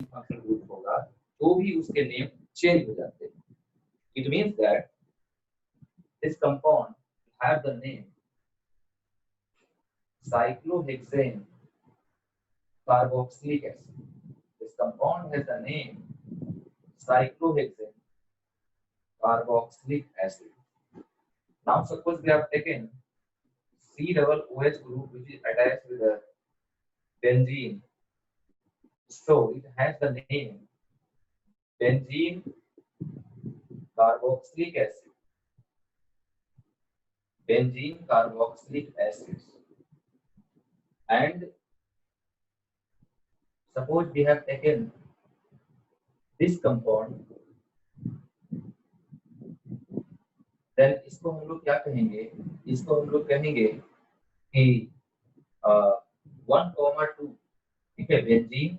Functional group होगा तो भी उसके नेम चेंज हो जाते हैं. It means that this compound have the name cyclohexane carboxylic acid. This compound has the name cyclohexane carboxylic acid. Now suppose we have taken C double OH group which is attached with the benzene. So it has the name benzene carboxylic acid. Benzene carboxylic acid. And suppose we have taken this compound, then इसको हम लोग क्या कहेंगे? इसको हम लोग कहेंगे कि 1,2, ठीक है, बेंजीन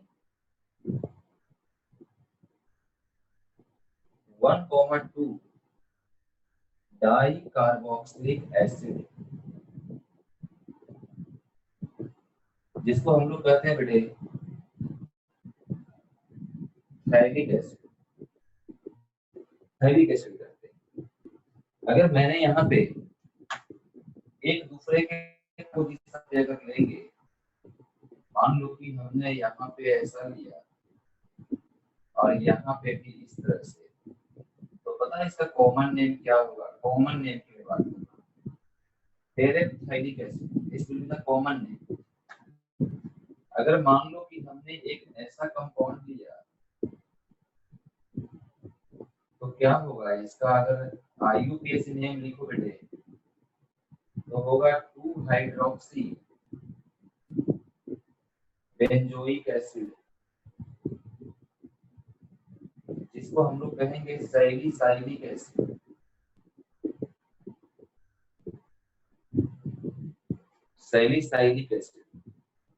1,2 डाई कार्बोक्सिलिक एसिड, जिसको हम लोग कहते हैं बेटे थैलिक एसिड. थैलिक एसिड कहते हैं. अगर मैंने यहाँ पे एक दूसरे के पोजीशन पे अगर लेंगे, मान लो कि हमने यहाँ पे ऐसा लिया और यहाँ पे भी इस तरह से, तो पता है इसका कॉमन नेम क्या होगा? कॉमन नेम की बात करना, थैलिक एसिड, इस will be the common name. अगर मान लो कि हमने एक ऐसा कंपाउंड लिया तो क्या होगा इसका? अगर IUPAC नेम लिखो बेटे तो होगा 2 हाइड्रोक्सी बेंजोइक एसिड, जिसको हम लोग कहेंगे सैलिसाइलिक एसिड. Salicylic acid.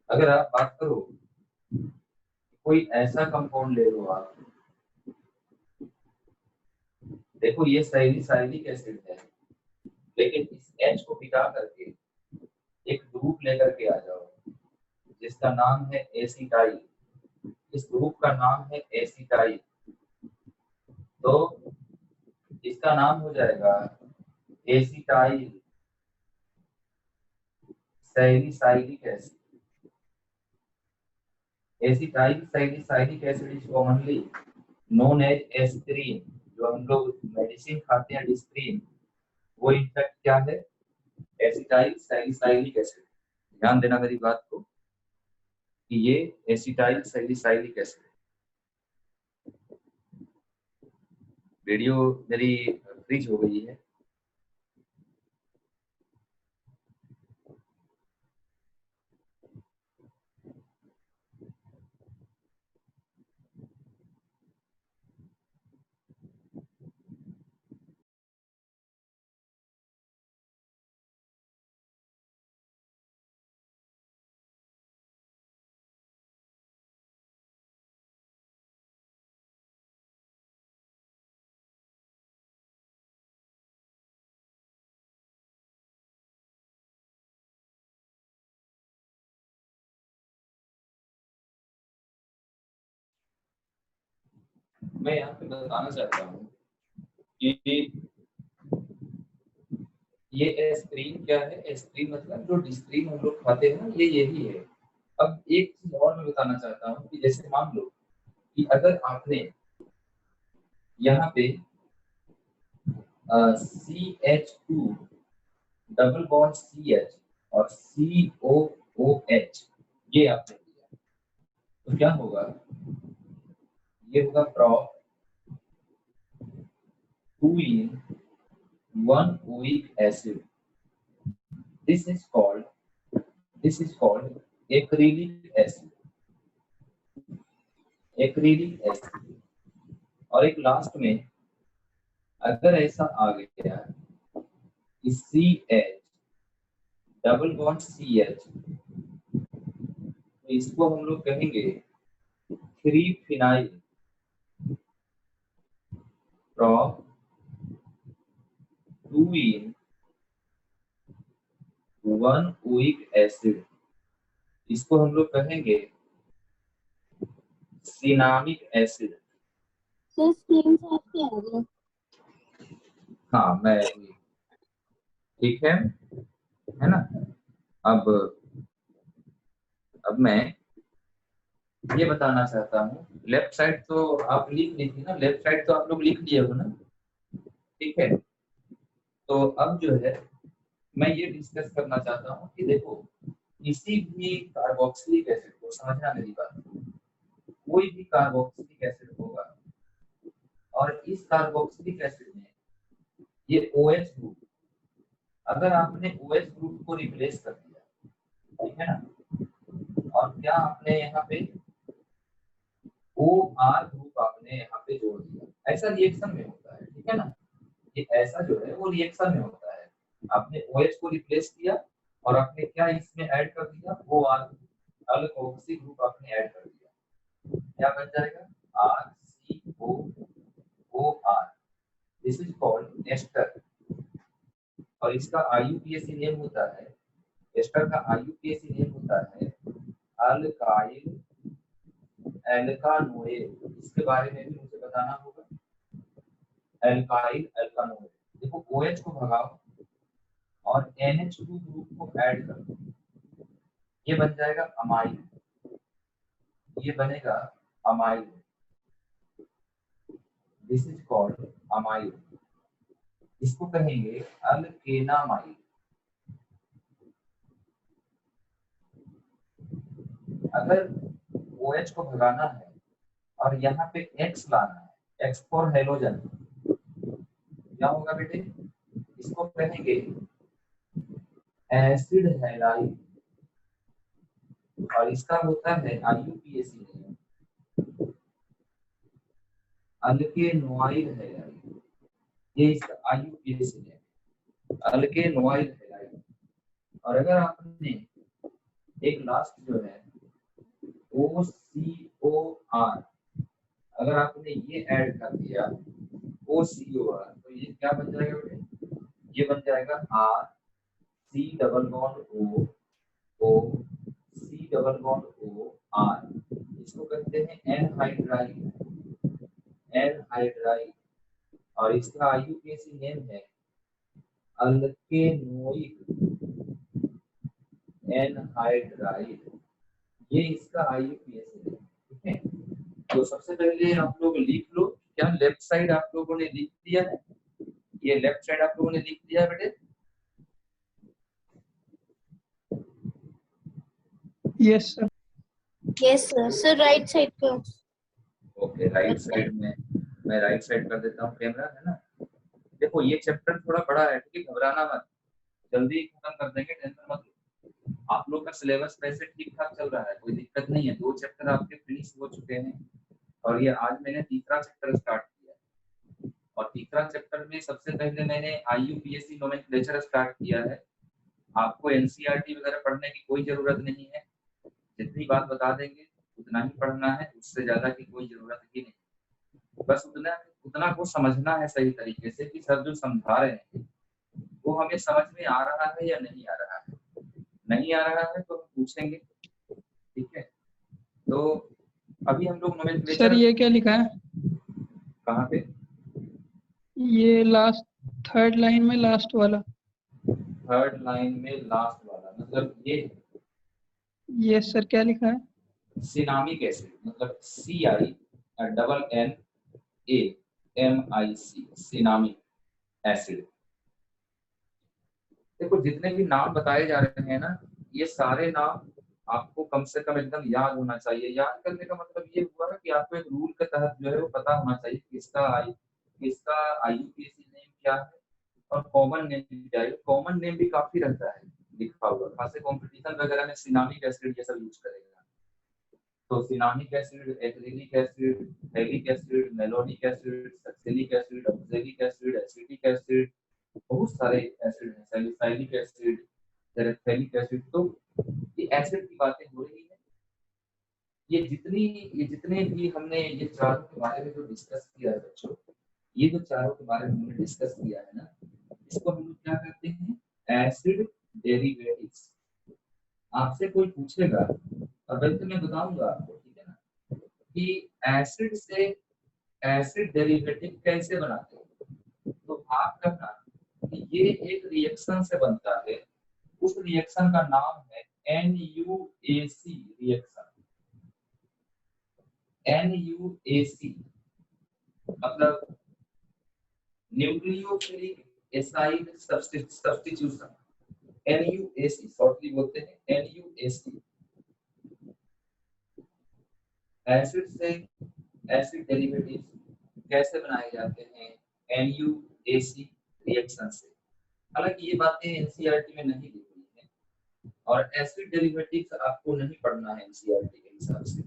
अगर आप बात करो कोई ऐसा कंपाउंड ले लो आप, देखो ये सैलिसाइलिक एसिड है, लेकिन इस H को मिटा करके एक ग्रुप लेकर के आ जाओ जिसका नाम है एसिटाइल. इस ग्रुप का नाम है एसिटाइल, तो इसका नाम हो जाएगा acetyl salicylic acid. Acetyl salicylic acid is commonly known as aspirin. जो हम लोग मेडिसिन खाते हैं डिस्प्रिन, वो इनफैक्ट क्या है? Acetyl salicylic acid. ध्यान देना मेरी बात को कि ये एसिटाइल सैलिसाइलिक एसिड. वीडियो मेरी फ्रीज हो गई है. मैं यहाँ पे बताना चाहता हूँ कि ये एस्प्रिन क्या है? एस्प्रिन मतलब जो डिस्प्रिन हम लोग खाते हैं ना, ये यही है. अब एक चीज और मैं बताना चाहता हूँ कि जैसे मान लो कि अगर आपने यहाँ पे CH2 डबल बॉन्ड CH और COOH ये आपने लिया, तो क्या होगा? ये होगा prop 2 in 1 oic acid. This is called acrylic acid. Acrylic acid. और एक लास्ट में अगर ऐसा आ गया कि CH डबल बॉन्ड CH, तो इसको हम लोग कहेंगे 3 phenyl prop 2 in 1 oic acid. इसको हम लोग कहेंगे सिनामिक एसिड। सर स्क्रीन साफ क्या आ गया? हाँ मैं ठीक है ना। अब मैं ये बताना चाहता हूँ, लेफ्ट साइड तो आप लिख ली थी ना, लेफ्ट साइड तो आप लोग लिख लिए हो ना, ठीक है। तो अब जो है मैं ये डिस्कस करना चाहता हूँ कि देखो किसी भी कार्बोक्सिलिक एसिड को, समझना मेरी बात, कोई भी कार्बोक्सिलिक एसिड होगा और इस कार्बोक्सिलिक एसिड में ये OH ग्रुप, अगर आपने OH ग्रुप को रिप्लेस कर दिया, ठीक है ना, और क्या आपने यहाँ पे OR ग्रुप आपने यहाँ पे जोड़ दिया, ऐसा रिएक्शन में होता है, ठीक है ना। ये ऐसा जो है वो रिएक्शन में होता है, आपने OH को रिप्लेस किया और आपने क्या इसमें ऐड कर दिया, OR अल्कोक्सी ग्रुप आपने ऐड कर दिया, क्या बन जाएगा RCOOR। This is called ester और इसका IUPAC नेम होता है, एस्टर का IUPAC नेम होता है अल्काइल एल्कानोएट। इसके बारे में भी मुझे बताना होगा, एल्काइल एल्कानोएट। देखो OH को भगाओ और NH2 ग्रुप को ऐड कर दो, ये बन जाएगा अमाइल, ये बनेगा amyl, this is called amyl. इसको कहेंगे अल्केनामाइल। अगर OH को भगाना है और यहाँ पे X लाना है, X फॉर हेलोजन, क्या होगा बेटे, इसको कहेंगे एसिड हैलाइड और इसका होता है IUPAC नेम अल्केनोइल हैलाइड, ये इसका IUPAC नेम अल्केनोइल हैलाइड। और अगर आपने एक लास्ट जो है OCOR, अगर आपने ये ऐड कर दिया OCOR, तो ये क्या बन जाएगा बेटे, ये बन जाएगा RC double bond O C double bond OR। इसको कहते हैं एनहाइड्राइड, एनहाइड्राइड और इसका IUPAC नेम है अल्केनोइक एनहाइड्राइड, ये इसका IUPAC नेम, ठीक है। तो सबसे पहले आप लोग लिख लो, क्या लेफ्ट साइड आप लोगों ने लिख दिया है, ये लेफ्ट साइड आप लोगों ने लिख दिया है बेटे? Yes sir. Yes sir. Sir right side का। ओके राइट साइड में मैं राइट साइड कर देता हूँ कैमरा, है ना। देखो ये चैप्टर थोड़ा बड़ा है, ठीक है, घबराना मत, जल्दी खत्म कर देंगे, टेंशन मत लो। आप लोग का सिलेबस वैसे ठीक ठाक चल रहा है, कोई दिक्कत नहीं है, 2 चैप्टर आपके फिनिश हो चुके हैं और ये आज मैंने तीसरा चैप्टर स्टार्ट किया है। और तीसरा चैप्टर में सबसे पहले मैंने IUPAC नोमेनक्लेचर स्टार्ट किया है। आपको NCERT वगैरह पढ़ने की कोई जरूरत नहीं है, जितनी बात बता देंगे उतना ही पढ़ना है, उससे ज्यादा की कोई जरूरत ही नहीं। बस उतना उतना को समझना है सही तरीके से कि सर जो समझा रहे हैं वो हमें समझ में आ रहा है या नहीं आ रहा है। नहीं आ रहा है तो हम पूछेंगे, ठीक है। तो अभी हम लोग नोमेनक्लेचर। सर ये क्या लिखा है? कहाँ पे? ये लास्ट थर्ड लाइन में लास्ट वाला। थर्ड लाइन में लास्ट वाला मतलब ये सर क्या लिखा है? सिनामिक एसिड, मतलब CINAMIC, सिनामिक एसिड। देखो जितने भी नाम बताए जा रहे हैं ना, ये सारे नाम आपको कम से कम एकदम याद होना चाहिए। याद करने का मतलब ये हुआ है कि आपको एक रूल के तहत जो है वो पता होना चाहिए किसका IUPAC नेम क्या है और कॉमन नेम क्या है। कॉमन नेम भी काफी रहता है लिखा हुआ, खासे कॉम्पिटिशन वगैरह में सिनामिक एसिड ये सब यूज करेगा। तो सिनामिक एसिड, एक्रिलिक एसिड, हेलिक acid, malonic acid, succinic acid, oxalic acid, acetic acid, बहुत सारे एसिड हैं, सैलिसाइलिक एसिड, टेरेफ्थैलिक एसिड। तो ये एसिड की बातें हो रही है। ये जितने भी हमने ये चारों के बारे में जो डिस्कस किया है बच्चों, ये जो चारों के बारे में हमने डिस्कस किया है ना, इसको हम लोग क्या कहते हैं, एसिड डेरिवेटिव्स। आपसे कोई पूछेगा और वैसे मैं बताऊंगा आपको, ठीक है ना। कि एसिड से एसिड डेरिवेटिव कैसे बनाते हैं। तो आप कहना कि ये एक रिएक्शन से बनता है, उस रिएक्शन का नाम है NuAC रिएक्शन। NuAC मतलब nucleophilic aside substitution, NuAC shortly बोलते हैं NuAC। एसिड से एसिड डेरिवेटिव्स कैसे बनाए जाते हैं, NuAC रिएक्शन से। हालांकि ये बातें एनसीईआरटी में नहीं दी हुई है और एसिड डेरिवेटिव्स आपको नहीं पढ़ना है एनसीईआरटी के हिसाब से,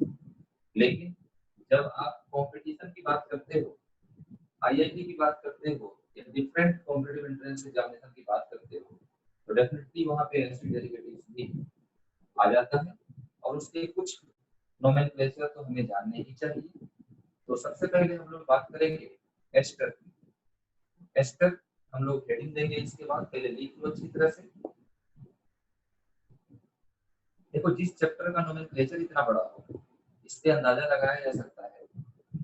लेकिन जब आप कंपटीशन की बात करते हो, आईआईटी की बात करते हो या डिफरेंट कॉम्पिटिटिव एंट्रेंस एग्जामिनेशन की बात करते हो तो डेफिनेटली वहां पे एसिड डेरिवेटिव्स भी आ जाता है और उसके कुछ नोमेनक्लेचर तो हमें जानने ही चाहिए। तो सबसे पहले हम लोग बात करेंगे एस्टर की। एस्टर हम लोग हेडिंग देंगे, इसके बाद पहले लिख लो अच्छी तरह से। देखो जिस चैप्टर का नोमेनक्लेचर इतना बड़ा हो इससे अंदाजा लगाया जा सकता है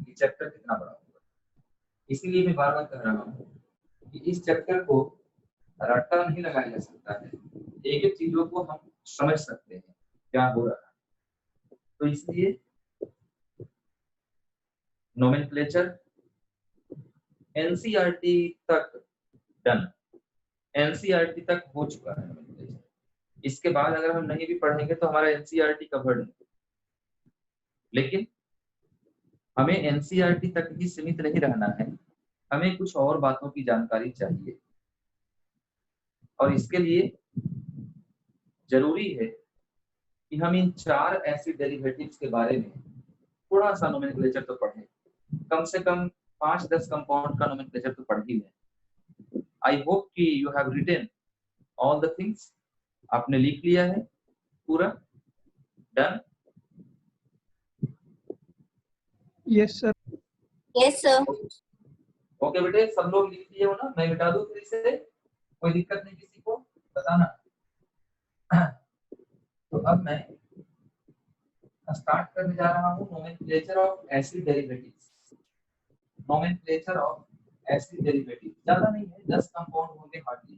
कि चैप्टर कितना बड़ा होगा। इसीलिए मैं बार बार कह रहा हूँ कि इस चैप्टर को रट्टा नहीं लगाया जा सकता है, एक एक चीजों को हम समझ सकते हैं क्या हो रहा है। तो इसलिए नोमेनक्लेचर एनसीईआरटी तक डन, एनसीईआरटी तक हो चुका है नोमेनक्लेचर। इसके बाद अगर हम नहीं भी पढ़ेंगे तो हमारा एनसीईआरटी कवर्ड नहीं। लेकिन हमें एनसीईआरटी तक ही सीमित नहीं रहना है, हमें कुछ और बातों की जानकारी चाहिए और इसके लिए जरूरी है कि हम इन 4 एसिड डेरिवेटिव्स के बारे में थोड़ा सा नोमेनक्लेचर तो पढ़ें, कम से कम 5-10 कंपाउंड का नोमेनक्लेचर तो पढ़ ही लें। आई होप कि you have written all the things, आपने लिख लिया है पूरा, done. Yes sir. Yes sir. Okay बेटे, सब लोग लिख लिए हो ना? मैं मिटा दूं फिर से, कोई दिक्कत नहीं किसी को, बताना। तो अब मैं स्टार्ट करने जा रहा हूँ nomenclature of acid derivatives. Nomenclature of acid derivative ज्यादा नहीं है, 10 कंपाउंड होंगे, हार्डली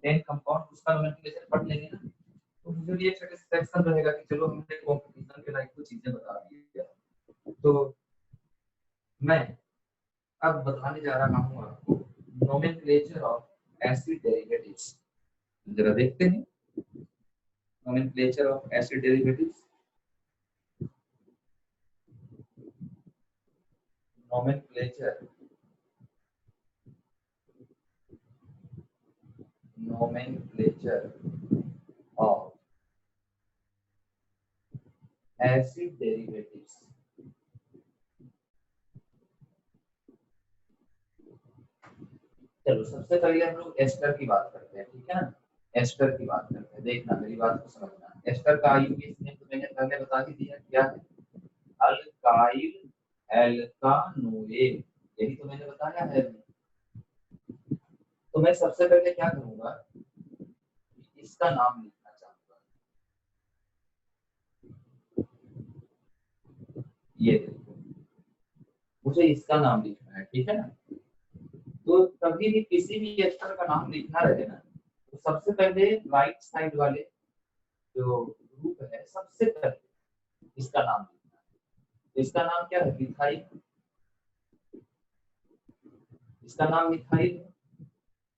10 कंपाउंड, उसका नोमेनक्लेचर पढ़ लेंगे ना तो मुझे भी एक सेटिस्फैक्शन रहेगा कि चलो हमने कंपटीशन के लायक कुछ चीजें बता दी है। तो मैं अब बताने जा रहा हूँ आपको नोमेनक्लेचर ऑफ एसिड डेरिवेटिव्स। जरा देखते हैं nomenclature of acid derivatives. nomenclature of acid derivatives। चलो सबसे पहले हम लोग एस्टर की बात करते हैं, ठीक है ना? एस्टर की बात करते हैं, देखना मेरी बात को समझना। एस्टर का आईयूपीएच नेम तो मैंने पहले बता ही दिया, क्या है? अल्काइल एल्कानोएट, यही तो मैंने बताया है। तो मैं सबसे पहले क्या करूंगा, इसका नाम लिखना चाहूंगा। ये देखो, मुझे इसका नाम लिखना है, ठीक है ना? तो कभी भी किसी भी एस्टर का नाम लिखना रहे ना तो सबसे पहले राइट साइड वाले जो ग्रुप है सबसे पहले इसका नाम लिखना है। इसका नाम क्या है? मिथाइल। इसका नाम मिथाइल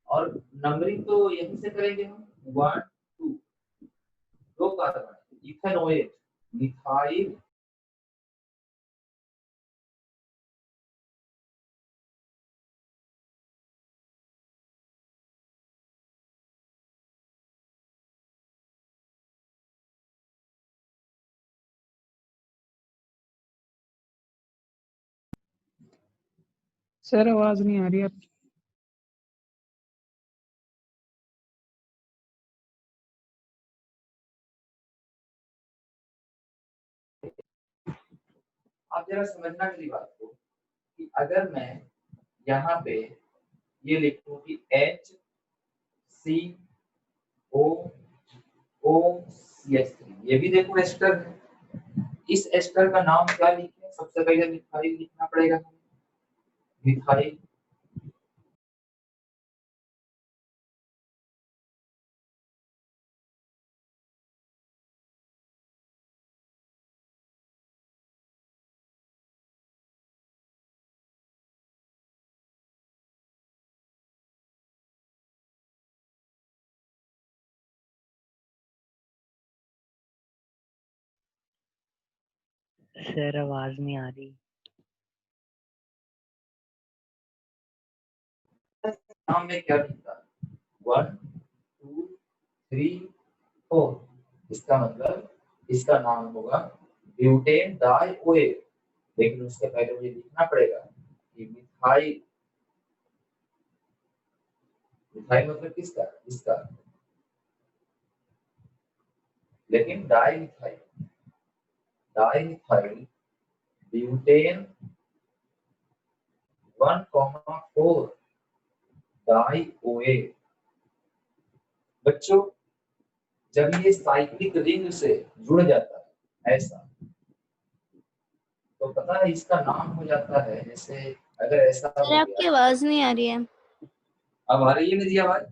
और नंबरिंग तो यहीं से करेंगे हम, 1 2, 2 कार्बन इथेनोएट, मिथाइल सर आवाज नहीं आ रही आपकी। आप जरा समझना मेरी बात को कि अगर मैं यहाँ पे ये लिखूं कि HCOOCH3, ये भी देखो एस्टर है। इस एस्टर का नाम क्या लिखें? लिखेंगे? सबसे पहले मिथाइल लिखना पड़ेगा हमें, मिथाइल। सर आवाज नहीं आ रही। नाम में क्या लिखता है? 1 2 3 4। इसका मतलब इसका नाम होगा ब्यूटेन डाइओएल, लेकिन उसके पहले मुझे लिखना पड़ेगा कि मिथाइल। मिथाइल मतलब किसका? इसका। लेकिन डाइमिथाइल, डाइमिथाइल ब्यूटेन 1,4 डाइओएल। बच्चों, जब ये साइक्लिक रिंग से जुड़ जाता है ऐसा, तो पता है इसका नाम हो जाता है, जैसे अगर ऐसा सर हो आपकी गया। आवाज नहीं आ रही है। अब आ रही है मेरी आवाज?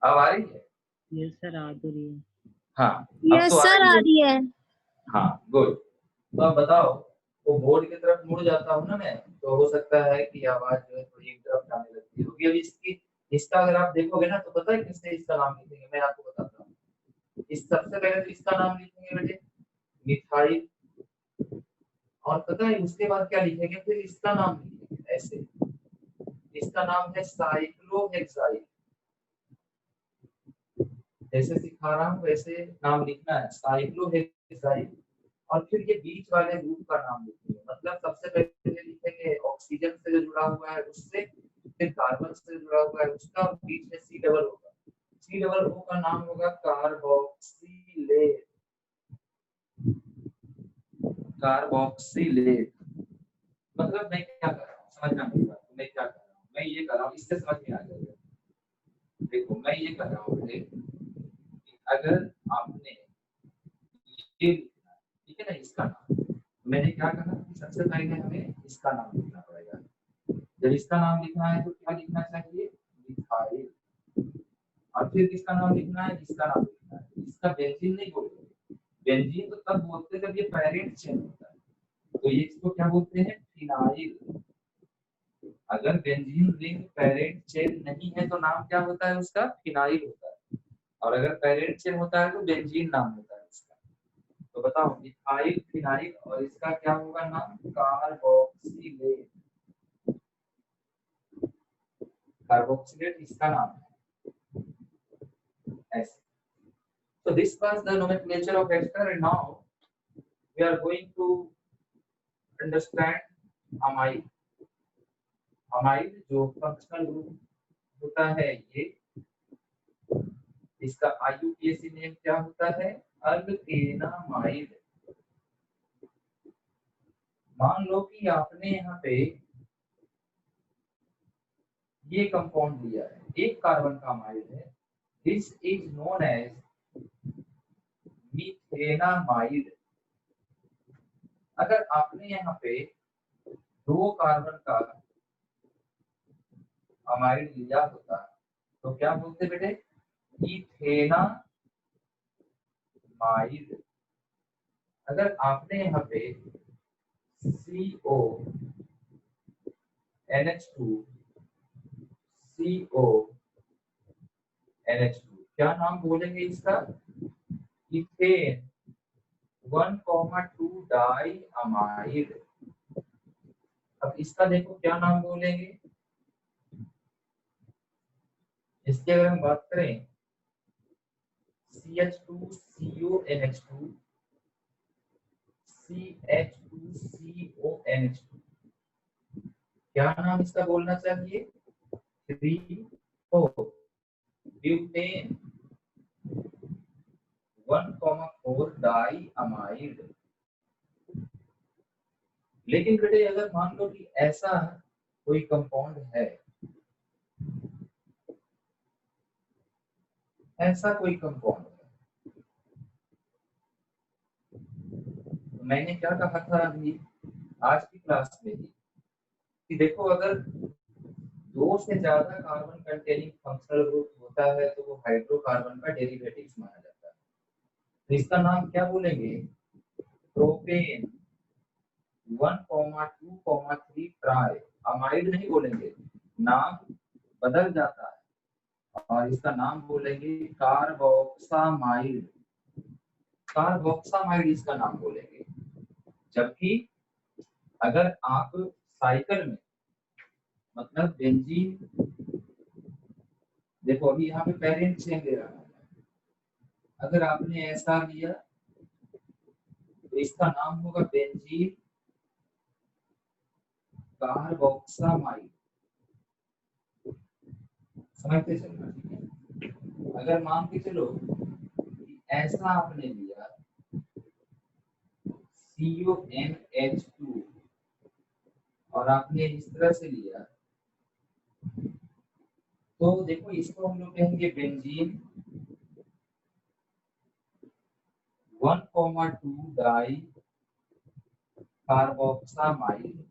अब आ रही है? यस सर आ तो रही है। हाँ, अब यस तो आ सर रही आ है। रही है। हाँ, गुड। तो अब बताओ, वो बोर्ड की तरफ मुड़ जाता हूँ ना मैं, तो हो सकता है कि आवाज जो है थोड़ी इंटरप्ट आने लगती होगी। अब इसका अगर आप देखोगे ना, तो पता है किससे इसका नाम लिखेंगे? मैं आपको बताता हूँ। इस सबसे पहले तो इसका नाम लिखेंगे बेटे, मिथाइल। और पता है उसके बाद क्या लिखेंगे? फिर इसका नाम लिखेंगे ऐसे। इसका नाम है साइक्लोहेक्साइल। जैसे सिखा रहा हूँ वैसे नाम लिखना है, साइक्लोहेक्साइल। और फिर ये बीच वाले ग्रुप का नाम लिखेंगे। मतलब सबसे पहले लिखेंगे ऑक्सीजन से जो जुड़ा हुआ है उससे, फिर कार्बन से जुड़ा हुआ है उसका, और बीच में सी डबल होगा। सी डबल ओ का नाम होगा कार्बोक्सिलेट। कार्बोक्सिलेट। मतलब मैं क्या कर रहा हूँ समझना मेरी बात। मैं क्या कर रहा हूँ? मैं ये कर रहा हूँ, इससे समझ में आ जाएगा। देखो मैं ये कर रहा हूँ बेटे, कि अगर आपने ये लिखना है, ठीक है ना, इसका नाम, मैंने क्या कहा कि सबसे पहले हमें इसका नाम लिखना पड़ेगा। जब इसका नाम लिखना है तो क्या लिखना चाहिए? मिथाइल। और फिर किसका नाम लिखना है? इसका नाम लिखना है। इसका बेंजीन नहीं बोलते। बेंजीन तो तब बोलते जब ये पैरेंट चेन होता है, तो ये इसको क्या बोलते हैं? फिनाइल। अगर बेंजीन रिंग पैरेंट चेन नहीं है तो नाम क्या होता है उसका? फिनाइल होता है। और अगर पैरेंट चेन होता है तो बेंजीन नाम होता है उसका। तो बताओ, मिथाइल, फिनाइल, और इसका क्या होगा नाम? कार्बोक्सिलेट। कार्बोक्सिलेट इसका नाम है ऐसे। So this was the nomenclature of ester, and now we are going to understand amide. amide जो फंक्शनल ग्रुप होता है ये, इसका IUPAC नेम क्या होता है? अल्केनामाइड। मान लो कि आपने यहाँ पे ये कंपाउंड लिया है, एक कार्बन का अमाइड है। This is known as methanamide. अगर आपने यहाँ पे 2 कार्बन का अमाइड लिया होता तो क्या बोलते बेटे? इथेनामाइड। अगर आपने यहाँ पे CONH2 CONH2 क्या नाम बोलेंगे इसका? Ethane 1,2 di amide. अब इसका देखो क्या नाम बोलेंगे? इसकी अगर हम बात करें, CH2CONH2 CH2CONH2, क्या नाम इसका बोलना चाहिए? 3,4 ब्यूटेन 1,4 डाई अमाइड। लेकिन बेटे अगर मान लो कि ऐसा कोई कंपाउंड है, ऐसा कोई कंपाउंड है, मैंने क्या कहा था अभी आज की क्लास में ही कि देखो अगर दो से ज्यादा कार्बन कंटेनिंग फंक्शनल ग्रुप होता है तो वो हाइड्रोकार्बन का डेरिवेटिव माना जाता है। तो इसका नाम क्या बोलेंगे? प्रोपेन 1,2,3 ट्राई अमाइड नहीं बोलेंगे, नाम बदल जाता है और इसका नाम बोलेंगे कार्बोक्सामाइड। कार्बोक्सामाइड इसका नाम बोलेंगे। जबकि अगर आप साइकिल में मतलब बेंजीन, देखो अभी यहाँ पे पेरेंट चेन दे रहा है, अगर आपने ऐसा लिया तो इसका नाम होगा बेंजीन कार्बोक्सामाइड। समझते चलना, ठीक है। अगर मान के चलो कि ऐसा आपने लिया CONH2 और आपने इस तरह से लिया तो देखो इसको हम लोग कहेंगे बेंजीन 1,2 डाई कार्बोक्सामाइड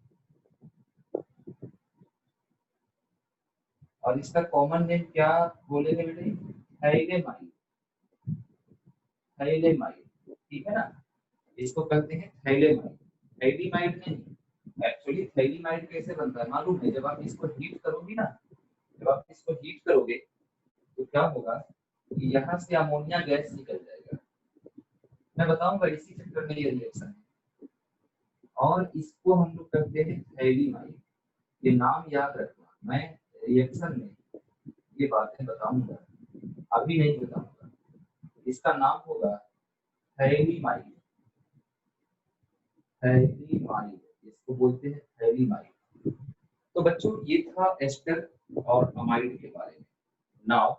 और इसका कॉमन नेम क्या बोलेंगे बेटे? थाइलेमाइड। थाइलेमाइड, ठीक है ना। इसको कहते हैं थाइलेमाइड, थाइलीमाइड नहीं। एक्चुअली थाइलीमाइड कैसे बनता है मालूम है? जब आप इसको हीट करोगे ना, जब आप इसको हीट करोगे तो क्या होगा कि यहाँ से अमोनिया गैस निकल जाएगा। मैं बताऊंगा इसी चक्कर में ये रिएक्शन है और इसको हम लोग कहते हैं थाइलीमाइड। ये नाम याद रखना, मैं रिएक्शन में ये बातें बताऊंगा, अभी नहीं बताऊंगा। इसका नाम होगा थाइलीमाइड। थाइलीमाइड इसको बोलते हैं थाइलीमाइड। तो बच्चों ये था एस्टर और अमाइड के बारे में। Now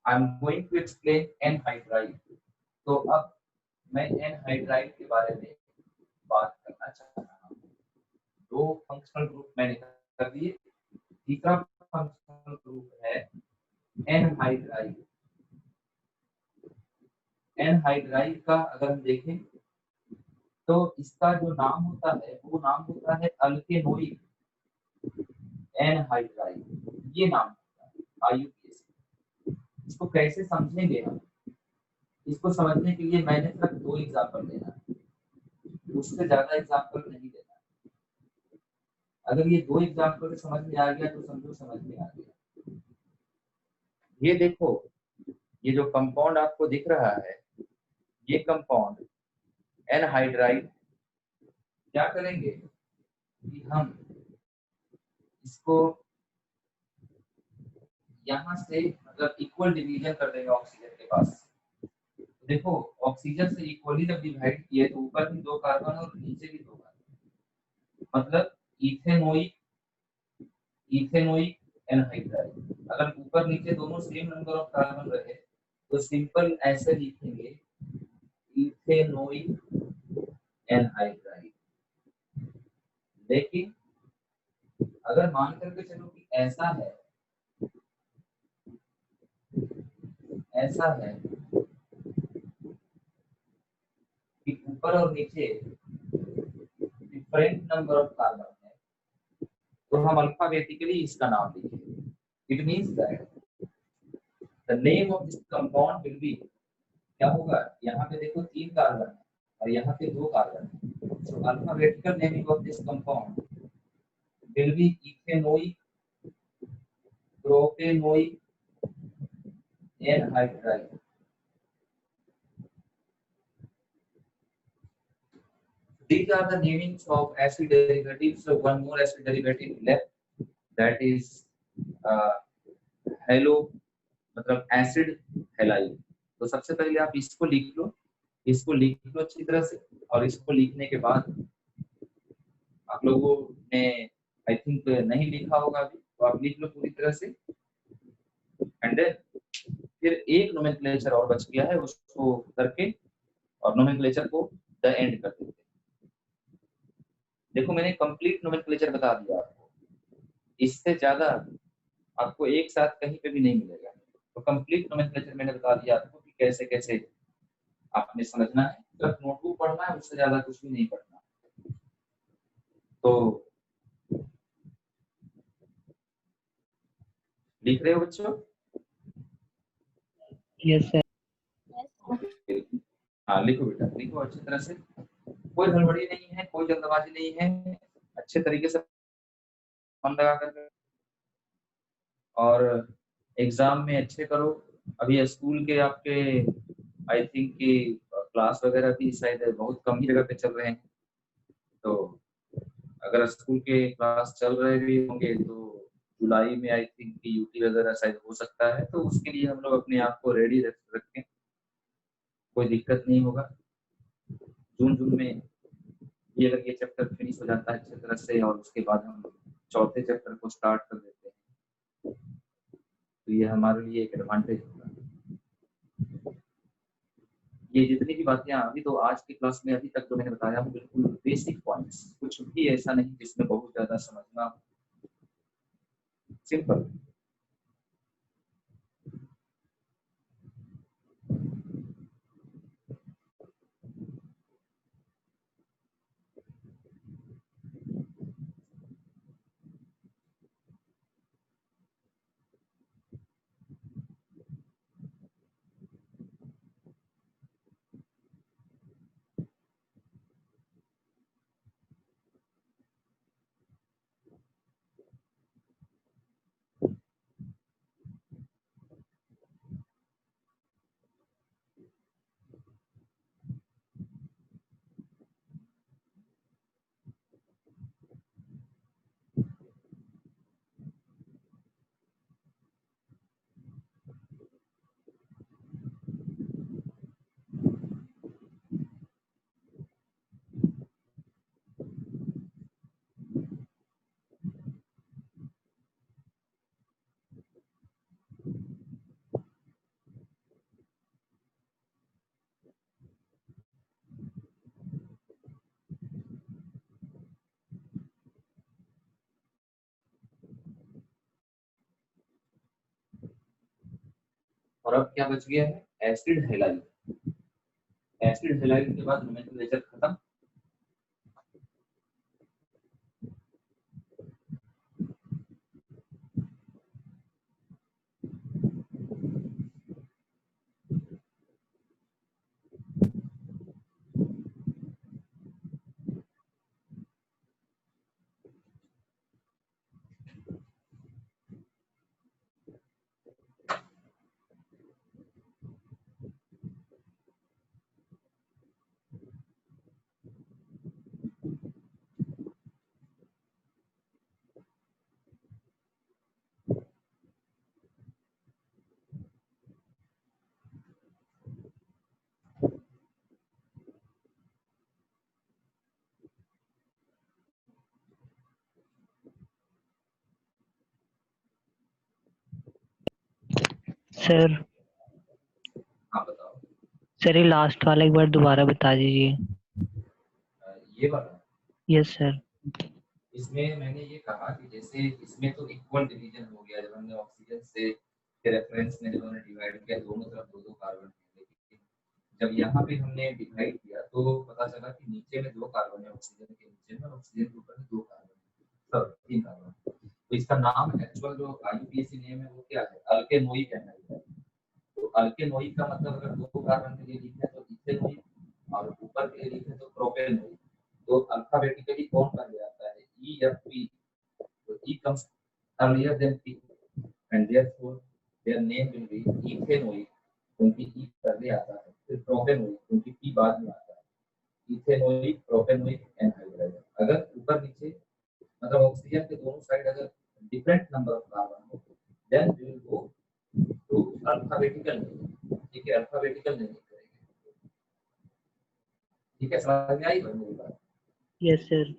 I am going to explain anhydride. तो अब मैं एनहाइड्राइड के बारे में बात करना चाह रहा हूँ। दो फंक्शनल ग्रुप मैंने कर दिए, तीसरा फंक्शनल ग्रुप है एनहाइड्राइड। एनहाइड्राइड का अगर हम देखें तो इसका जो नाम होता है वो नाम होता है अल्केनोइक एनहाइड्राइड, ये नाम होता है IUPAC। इसको कैसे समझेंगे हम? इसको समझने के लिए मैंने सिर्फ 2 एग्जाम्पल देना है, उससे ज्यादा एग्जाम्पल नहीं देना। अगर ये 2 एग्जाम्पल समझ में आ गया तो समझो समझ में आ गया। ये देखो, ये जो कंपाउंड आपको दिख रहा है, ये कंपाउंड एनहाइड्राइड, क्या करेंगे कि हम इसको यहाँ से मतलब इक्वल डिवीजन कर देंगे ऑक्सीजन के पास। देखो ऑक्सीजन से इक्वली जब डिवाइड किए तो ऊपर भी 2 कार्बन और नीचे भी 2 कार्बन, मतलब इथेनोइक इथेनोइक एनहाइड्राइड। अगर ऊपर नीचे दोनों सेम नंबर ऑफ कार्बन रहे तो सिंपल ऐसे लिखेंगे इथेनोइक एनहाइड्राइड। लेकिन अगर मान करके चलो कि ऐसा है कि ऊपर और नीचे डिफरेंट नंबर ऑफ कार्बन है तो हम अल्फाबेटिकली इसका नाम लिखेंगे। It means that the name of this compound will B, क्या होगा? यहाँ पे देखो 3 कार्बन है और यहाँ पे 2 कार्बन है, so alphabetical naming of this compound will be ethanoic propanoic anhydride. These are the namings of acid derivatives. So one more acid derivative left, that is hello मतलब एसिड हेलाइड। तो सबसे पहले आप इसको लिख लो, इसको लिख लो अच्छी तरह से, और इसको लिखने के बाद आप लोगों ने आई थिंक नहीं लिखा होगा अभी, तो आप लिख लो पूरी तरह से। एंड फिर एक नोमेनक्लेचर और बच गया है, उसको करके और नोमेनक्लेचर को द एंड कर देते हैं। देखो मैंने कंप्लीट नोमेनक्लेचर बता दिया आपको, इससे ज्यादा आपको एक साथ कहीं पे भी नहीं मिलेगा। तो कंप्लीट नोमेनक्लेचर मैंने बता दिया आपको कि कैसे कैसे आपने समझना है। सिर्फ नोटबुक पढ़ना है, उससे ज्यादा कुछ भी नहीं पढ़ना। तो लिख रहे हो बच्चों? Yes sir. हाँ लिखो बेटा, लिखो अच्छी तरह से, कोई गड़बड़ी नहीं है, कोई जल्दबाजी नहीं है, अच्छे तरीके से मन लगा कर और एग्जाम में अच्छे करो। अभी स्कूल के आपके आई थिंक कि क्लास वगैरह भी शायद बहुत कम ही जगह पे चल रहे हैं, तो अगर स्कूल के क्लास चल रहे भी होंगे तो जुलाई में आई थिंक कि यूटी वगैरह शायद हो सकता है, तो उसके लिए हम लोग अपने आप को रेडी रखें, कोई दिक्कत नहीं होगा। जून में ये अगर ये चैप्टर फिनिश हो जाता है अच्छी तरह से और उसके बाद हम चौथे चैप्टर को स्टार्ट कर देते हैं, तो ये हमारे लिए एक एडवांटेज होगा। ये जितनी भी बातें अभी तो आज की क्लास में अभी तक जो मैंने बताया हूँ बिल्कुल बेसिक पॉइंट्स, कुछ भी ऐसा नहीं जिसमें बहुत ज्यादा समझना, सिंपल। और अब क्या बच गया है? Acid halide. एसिड हेलाइड के बाद नोमेनक्लेचर खत्म। सर हाँ बताओ। सर ये लास्ट वाला एक बार दोबारा बता दीजिए। ये वाला यस सर। इसमें मैंने ये कहा कि जैसे इसमें तो इक्वल डिवीजन हो गया, जब हमने ऑक्सीजन से रेफरेंस में जब हमने डिवाइड किया दोनों तरफ दो दो कार्बन है, लेकिन जब यहाँ पे हमने डिवाइड किया तो पता चला कि नीचे में दो कार्बन है, ऑक्सीजन के नीचे में, ऑक्सीजन के ऊपर में दो कार्बन, सर तीन कार्बन। तो इसका नाम एक्चुअल जो आईयूपीएसी नेम है वो क्या है? अल्केनोइक एनाइड है। तो अल्केनोइक का मतलब अगर दो कार्बन के लिए लिखे तो इथेनोइक और ऊपर के लिए लिखे तो प्रोपेनोइक। तो अल्फाबेटिकली कौन पहले आता है? ई या पी? तो E comes earlier than P and therefore their name will be ethanoic, क्योंकि ई पहले आता है, फिर प्रोपेनोइक क्योंकि पी बाद में आता है। Ethanoic, propanoic anhydride. अगर ऊपर नीचे मतलब ऑक्सीजन के दोनों साइड अगर डिफरेंट नंबर ऑफ कार्बन हो then we will go to alphabetical name. ठीक है, अल्फाबेटिकल नेम करेंगे। ठीक है, समझ में आई मेरी बात? Yes sir.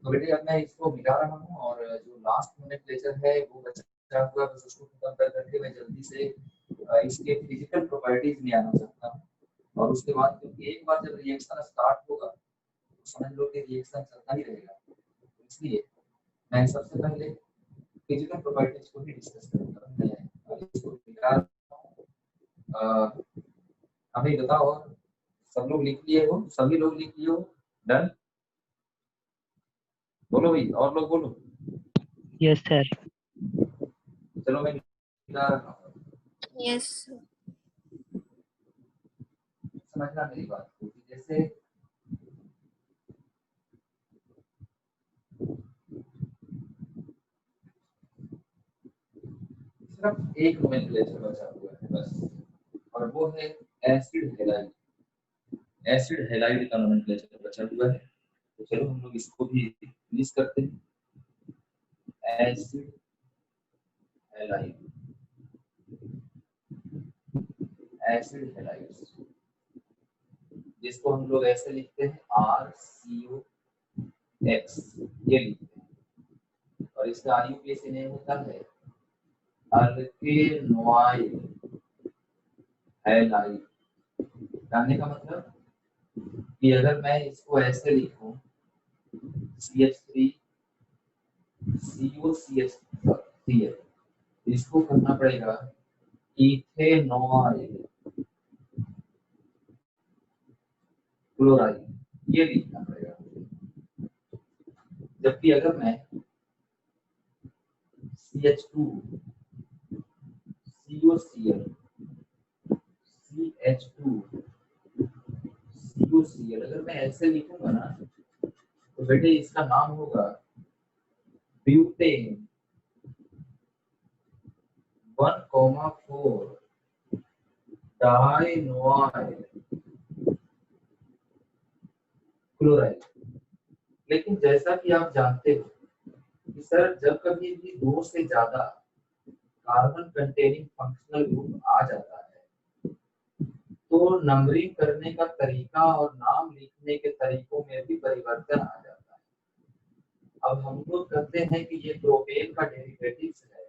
तो बेटे अब मैं इसको मिटा रहा हूँ और जो लास्ट नोमेनक्लेचर है वो बचा हुआ, बस उसको खत्म कर करके मैं जल्दी से इसके फिजिकल प्रॉपर्टीज में आना चाहता हूँ। और उसके बाद क्योंकि एक बार जब रिएक्शन स्टार्ट होगा तो समझ लो कि रिएक्शन चलता ही रहेगा, तो इसलिए मैं सबसे पहले फिजिकल प्रॉपर्टीज को ही डिस्कस करूंगा। मैं इसको मिटा रहा हूँ। अभी बताओ, सब लोग लिख लिए हो? सभी लोग लिख लिए हो? डन? बोलो भाई, और लोग बोलो। Yes sir. चलो मैं लिखा रहा हूँ। यस समझना मेरी बात को कि जैसे सिर्फ एक नोमेनक्लेचर बचा हुआ है बस, और वो है एसिड हैलाइड। एसिड हैलाइड का नोमेनक्लेचर बचा हुआ है, तो चलो हम लोग इसको भी लिस्ट करते हैं। एसिड हैलाइड, एसिड हैलाइड, जिसको हम लोग ऐसे लिखते हैं RCOX, ये लिखते हैं, और इसका IUPAC नेम होता है अल्केनोइड हैलाइड। जानने का मतलब कि अगर मैं इसको ऐसे लिखूं CH3COCH, इसको करना पड़ेगा इथेनॉइड क्लोराइड, ये लिखना पड़ेगा। जबकि अगर मैं CH2 COCl CH2 COCl अगर मैं ऐसे लिखूंगा ना, तो बेटे इसका नाम होगा ब्यूटेन 1,4 डाइनोइल क्लोराइड। लेकिन जैसा कि आप जानते हो कि सर जब कभी भी 2 से ज्यादा कार्बन कंटेनिंग फंक्शनल ग्रुप आ जाता है तो नंबरिंग करने का तरीका और नाम लिखने के तरीकों में भी परिवर्तन आ जाता है। अब हम लोग कहते हैं कि ये प्रोपेन का डेरिवेटिव है,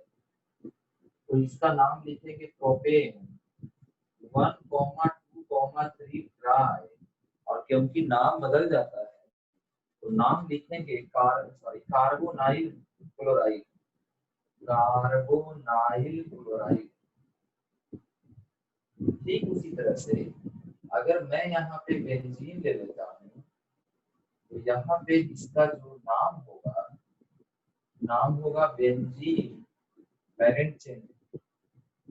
तो इसका नाम लिखेंगे प्रोपेन 1,2,3 ट्राई, और क्योंकि नाम बदल जाता है तो नाम लिखेंगे कार्बोनाइल क्लोराइड, कार्बोनाइल क्लोराइड। ठीक उसी तरह से अगर मैं यहाँ पे बेंजीन ले लेता हूँ तो यहाँ पे इसका जो नाम होगा benzene parent chain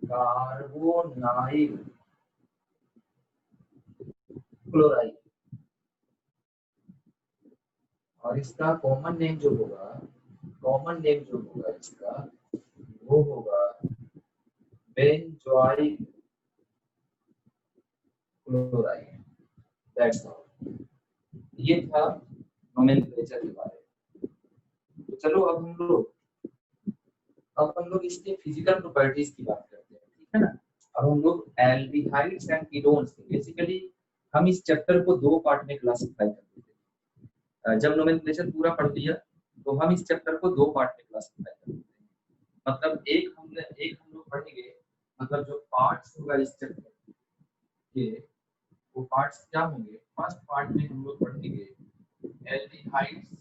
carbonyl chloride, और इसका कॉमन नेम जो होगा इसका वो होगा बेंजोइल क्लोराइड। That's all. ये था नोमेनक्लेचर के बारे में। तो चलो अब हम लोग इसके फिजिकल प्रॉपर्टीज की बात करते हैं, ठीक है ना। अब हम लोग एल्डिहाइड्स एंड कीटोन्स, बेसिकली हम इस चैप्टर को 2 पार्ट में क्लासिफाई करते हैं। जब नोमेनक्लेचर पूरा पढ़ लिया तो हम इस चैप्टर को 2 पार्ट में क्लासिफाई करते हैं। मतलब एक हम लोग पढ़ेंगे, मतलब जो पार्ट्स होगा इस चैप्टर के, वो पार्ट्स क्या होंगे। फर्स्ट पार्ट में हम लोग पढ़ेंगे एल्डिहाइड्स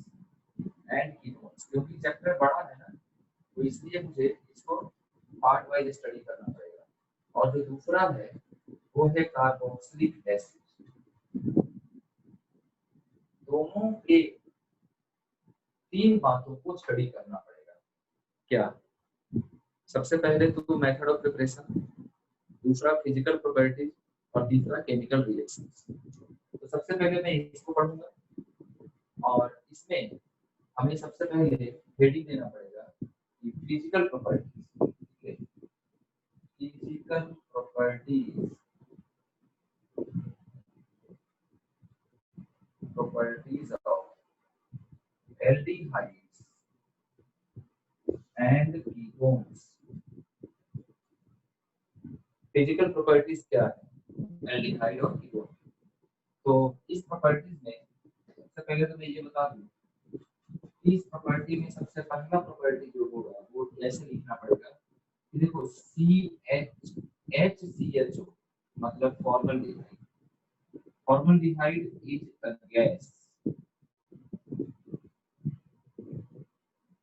एंड कीटोन्स, क्योंकि चैप्टर बड़ा है ना, तो इसलिए मुझे इसको पार्ट वाइज स्टडी करना पड़ेगा। और जो दूसरा है वो है कार्बोक्सिलिक एसिड। दोनों के 3 बातों को स्टडी करना पड़ेगा। क्या? सबसे पहले तो मेथड ऑफ प्रिपरेशन, दूसरा फिजिकल प्रॉपर्टीज, और तीसरा केमिकल रिएक्शंस। तो सबसे पहले मैं इसको पढ़ूंगा, और इसमें हमें सबसे पहले हेडिंग देना पड़ेगा कि physical properties, physical properties of aldehydes and ketones. Physical properties क्या है एल्डिहाइड और कीटोन? तो इस प्रॉपर्टीज में सबसे पहले तो मैं ये बता दूं, इस प्रॉपर्टी में सबसे पहला प्रॉपर्टी जो होगा वो कैसे लिखना पड़ेगा कि देखो HCHO मतलब formaldehyde. Formaldehyde is a gas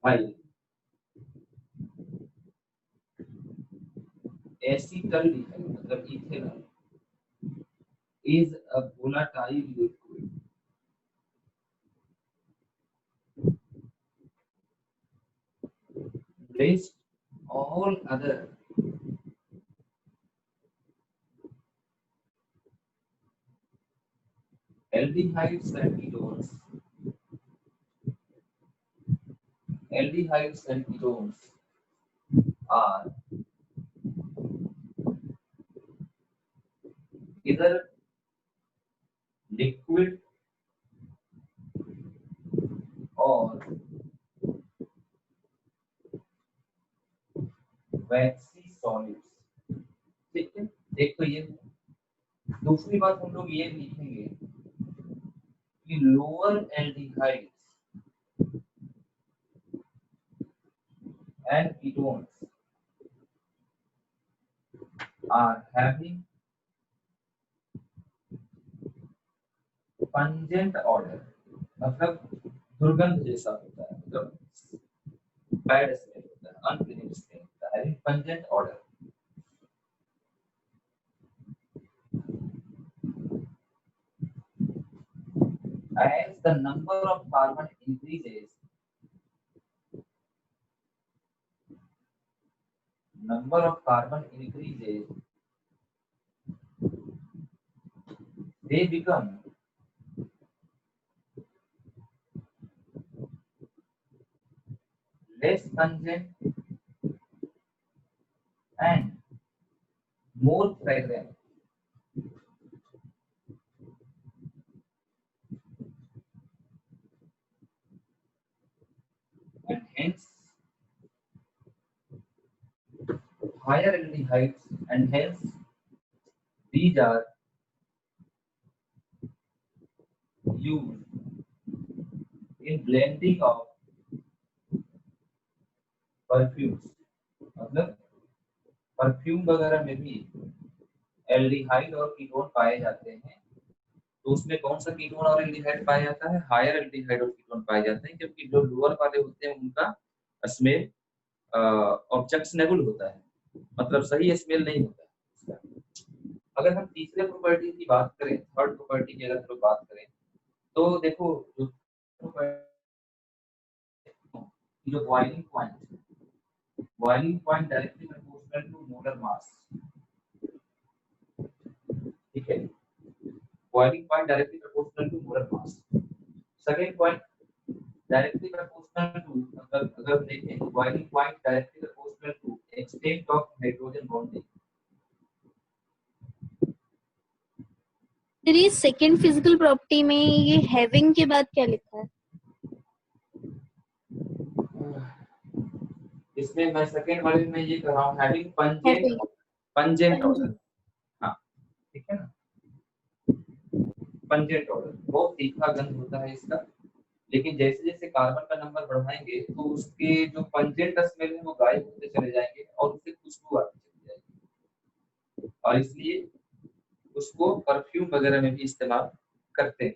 while acetaldehyde मतलब ethanol is a volatile liquid. List all other aldehydes and ketones. Aldehydes and ketones are either liquid or waxy solids. ठीक है, एक तो ये। दूसरी बात हम लोग ये लिखेंगे कि lower aldehydes and ketones are having pungent odor, मतलब दुर्गंध जैसा होता है, मतलब बैड स्मेल होता है, अनप्लीजेंट स्मेल होता है, having pungent odor. As the number of carbon increases, they become less pungent and more fragrant. And hence higher aldehydes, and hence these are used in blending of perfumes. मतलब perfume वगैरह में भी aldehyde और ketone पाए जाते हैं, तो उसमें कौन सा कीटोन और एल्डिहाइड पाया जाता है? हायर एल्डिहाइड और कीटोन पाए जाते हैं, क्योंकि जो लोअर वाले होते हैं उनका स्मेल ऑब्जेक्शनेबल होता है, मतलब सही स्मेल नहीं होता है। अगर हम तीसरे प्रॉपर्टी की बात करें, थर्ड प्रॉपर्टी की अगर हम लोग बात करें, तो देखो जो boiling point directly proportional to molar mass, ठीक है, boiling point directly proportional to molar mass. Second point directly proportional to, मतलब अगर देखें तो boiling point directly proportional to extent of hydrogen bonding. तेरी सेकंड फिजिकल प्रॉपर्टी में ये having के बाद क्या लिखा है? इसमें मैं सेकंड वाले में ये कर रहा हूँ हैविंग पंजेंट ऑर्डर। हाँ ठीक है ना, पंजेंट ऑर्डर, बहुत तीखा गंध होता है इसका, लेकिन जैसे जैसे कार्बन का नंबर बढ़ाएंगे तो उसके जो पंजेंट स्मेल है वो गायब होते चले जाएंगे और उससे खुशबू आती चली जाएगी, और इसलिए उसको परफ्यूम वगैरह में भी इस्तेमाल करते हैं।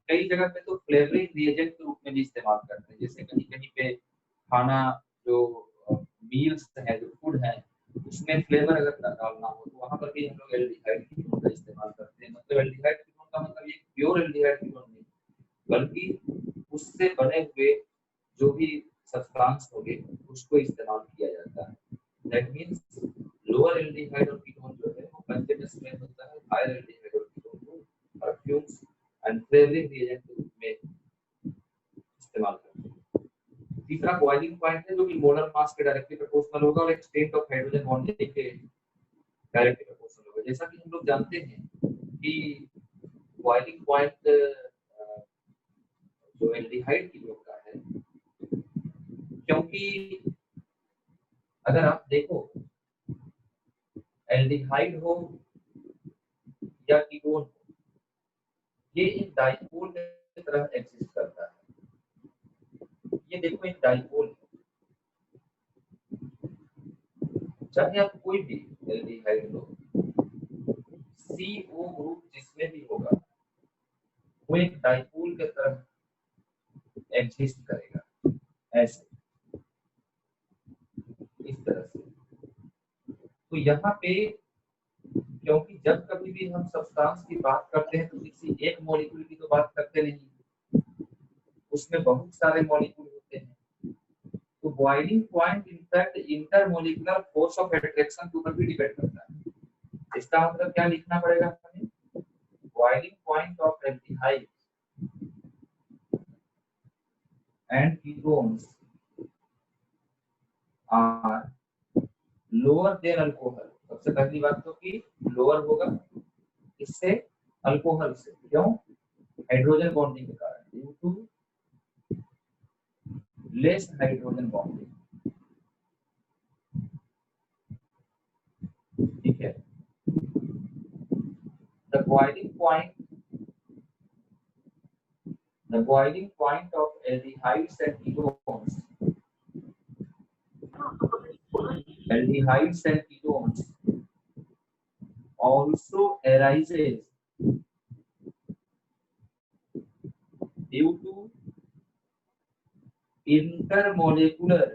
कई जगह पे तो फ्लेवरिंग रिएजेंट के रूप में भी इस्तेमाल करते हैं, जैसे कहीं कहीं पे खाना जो मील्स है, जो फूड है, उसमें फ्लेवर अगर डालना हो तो वहां पर भी हम लोग एल्डिहाइड कीटोन का इस्तेमाल करते हैं। मतलब एल्डिहाइड कीटोन का मतलब ये प्योर एल्डिहाइड कीटोन नहीं, बल्कि उससे बने हुए जो भी सब्सटेंस होंगे उसको इस्तेमाल किया जाता है। दैट मींस लोअर एल्डिहाइड और कीटोन जो है वो पंजेंट स्मेल होता है, हायर एल्डिहाइड और कीटोन को परफ्यूम्स एंड फ्लेवरिंग रिएजेंट के रूप में इस्तेमाल करते हैं। तीसरा बॉइलिंग पॉइंट है जो कि मोलर मास के डायरेक्टली प्रोपोर्शनल होगा और एक्सटेंट ऑफ हाइड्रोजन बॉन्डिंग के डायरेक्टली प्रोपोर्शनल होगा। जैसा कि हम लोग जानते हैं कि बॉइलिंग पॉइंट जो एल्डिहाइड कीटोन का है, क्योंकि अगर आप देखो एल्डिहाइड हो या कीटोन हो, ये एक डाइपोल की तरह एग्जिस्ट करता है। ये देखो एक डाइपोल है, चाहे आप कोई भी एल्डिहाइड लो, CO ग्रुप जिसमें भी होगा वो एक डाइपोल की तरह एग्जिस्ट करेगा, ऐसे इस तरह से। तो यहाँ पे क्योंकि जब कभी भी हम सब्सटेंस की बात करते हैं तो किसी एक मॉलिक्यूल की तो बात करते नहीं, उसमें बहुत सारे मॉलिक्यूल होते हैं। तो boiling point in fact intermolecular force of attraction के ऊपर भी डिपेंड करता है। इसका मतलब क्या लिखना पड़ेगा हमें? Boiling point of aldehyde and ketones are lower than alcohol. सबसे पहली बात तो कि लोअर होगा, इससे अल्कोहल से। क्यों? हाइड्रोजन बॉन्डिंग के कारण, due to less hydrogen bonding. ठीक है। The boiling point of aldehydes and ketones also arises due to intermolecular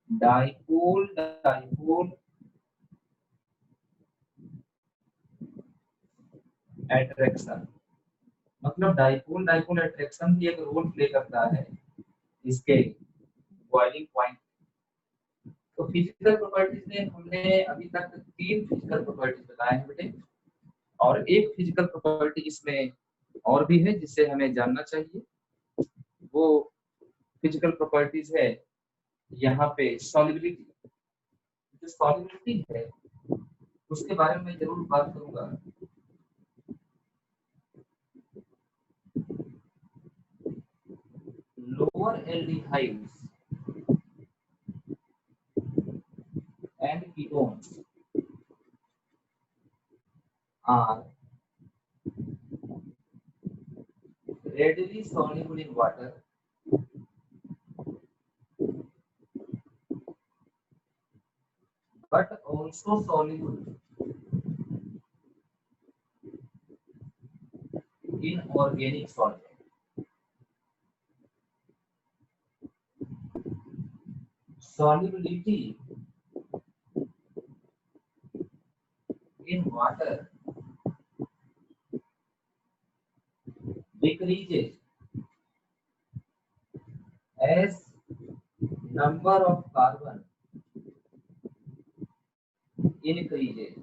dipole attraction। मतलब डाइपोल अट्रैक्शन भी एक रोल प्ले करता है इसके बॉइलिंग पॉइंट। तो फिजिकल प्रॉपर्टीज में हमने अभी तक 3 फिजिकल प्रॉपर्टीज बताए हैं बेटे, और एक फिजिकल प्रॉपर्टी इसमें और भी है जिससे हमें जानना चाहिए। वो फिजिकल प्रॉपर्टीज है यहाँ पे सॉल्युबिलिटी। जो सॉल्युबिलिटी है उसके बारे में मैं जरूर बात करूंगा। Lower aldehydes and ketones are readily soluble in water but also soluble in organic solvent। Solubility in water decreases as number of carbon increases।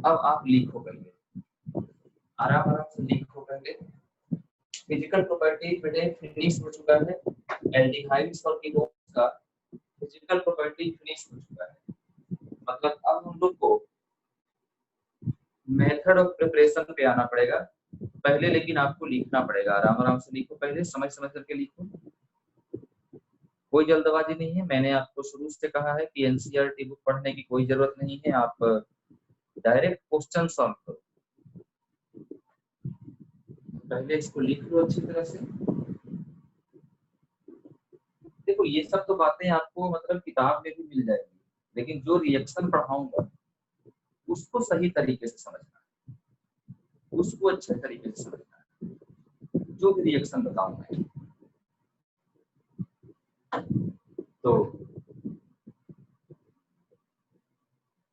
अब आप लिखो पहले, आराम से लिखो पहले। फिजिकल प्रॉपर्टी बेटे फिनिश हो चुका है। एल्डिहाइड्स और कीटोन्स का फिजिकल प्रॉपर्टी फिनिश हो चुका है। मतलब अब हम लोग को मेथड ऑफ प्रिपरेशन पे आना पड़ेगा पहले, लेकिन आपको लिखना पड़ेगा। आराम से लिखो पहले, समझ करके लिखो, कोई जल्दबाजी नहीं है। मैंने आपको शुरू से कहा है कि एनसीईआरटी बुक पढ़ने की कोई जरूरत नहीं है, आप डायरेक्ट क्वेश्चन सॉल्व करो। पहले इसको लिख लो अच्छी तरह से। देखो ये सब तो बातें आपको मतलब किताब में भी मिल जाएगी, लेकिन जो रिएक्शन पढ़ाऊंगा उसको सही तरीके से समझना है, उसको अच्छे तरीके से समझना है, जो भी रिएक्शन बताऊंगा। तो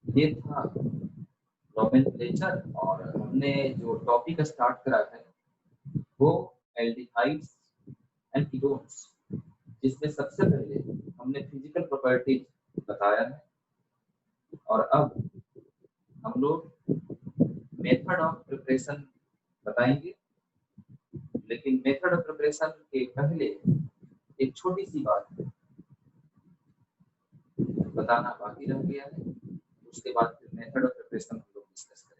ये था नोमेनक्लेचर, और हमने जो टॉपिक स्टार्ट करा है वो एल्डिहाइड्स एंड कीटोन्स, जिसमें सबसे पहले हमने फिजिकल प्रॉपर्टीज बताया है, और अब हम लोग मेथड ऑफ प्रिपरेशन बताएंगे। लेकिन मेथड ऑफ प्रिपरेशन के पहले एक छोटी सी बात बताना बाकी रह गया है, उसके बाद फिर मेथड ऑफ प्रिपरेशन हम लोग डिस्कस करेंगे।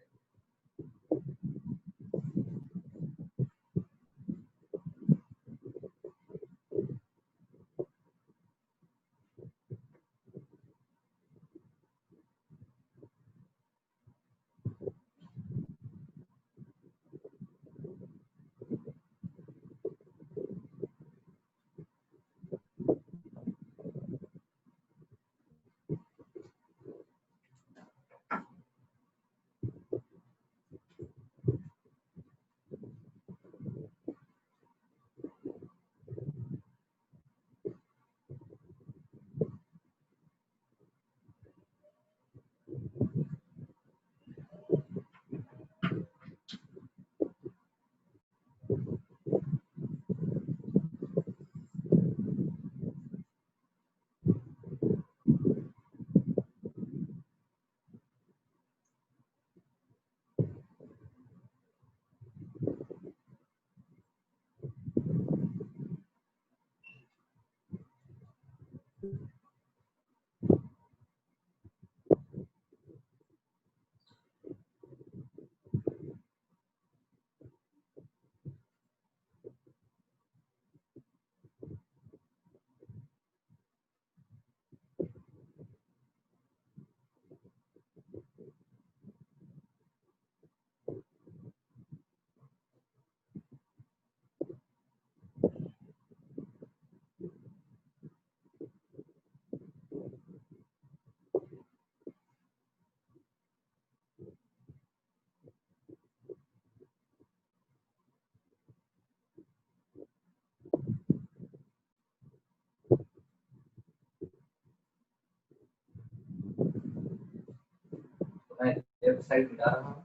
मैं लेफ्ट साइड मिटा रहा हूँ।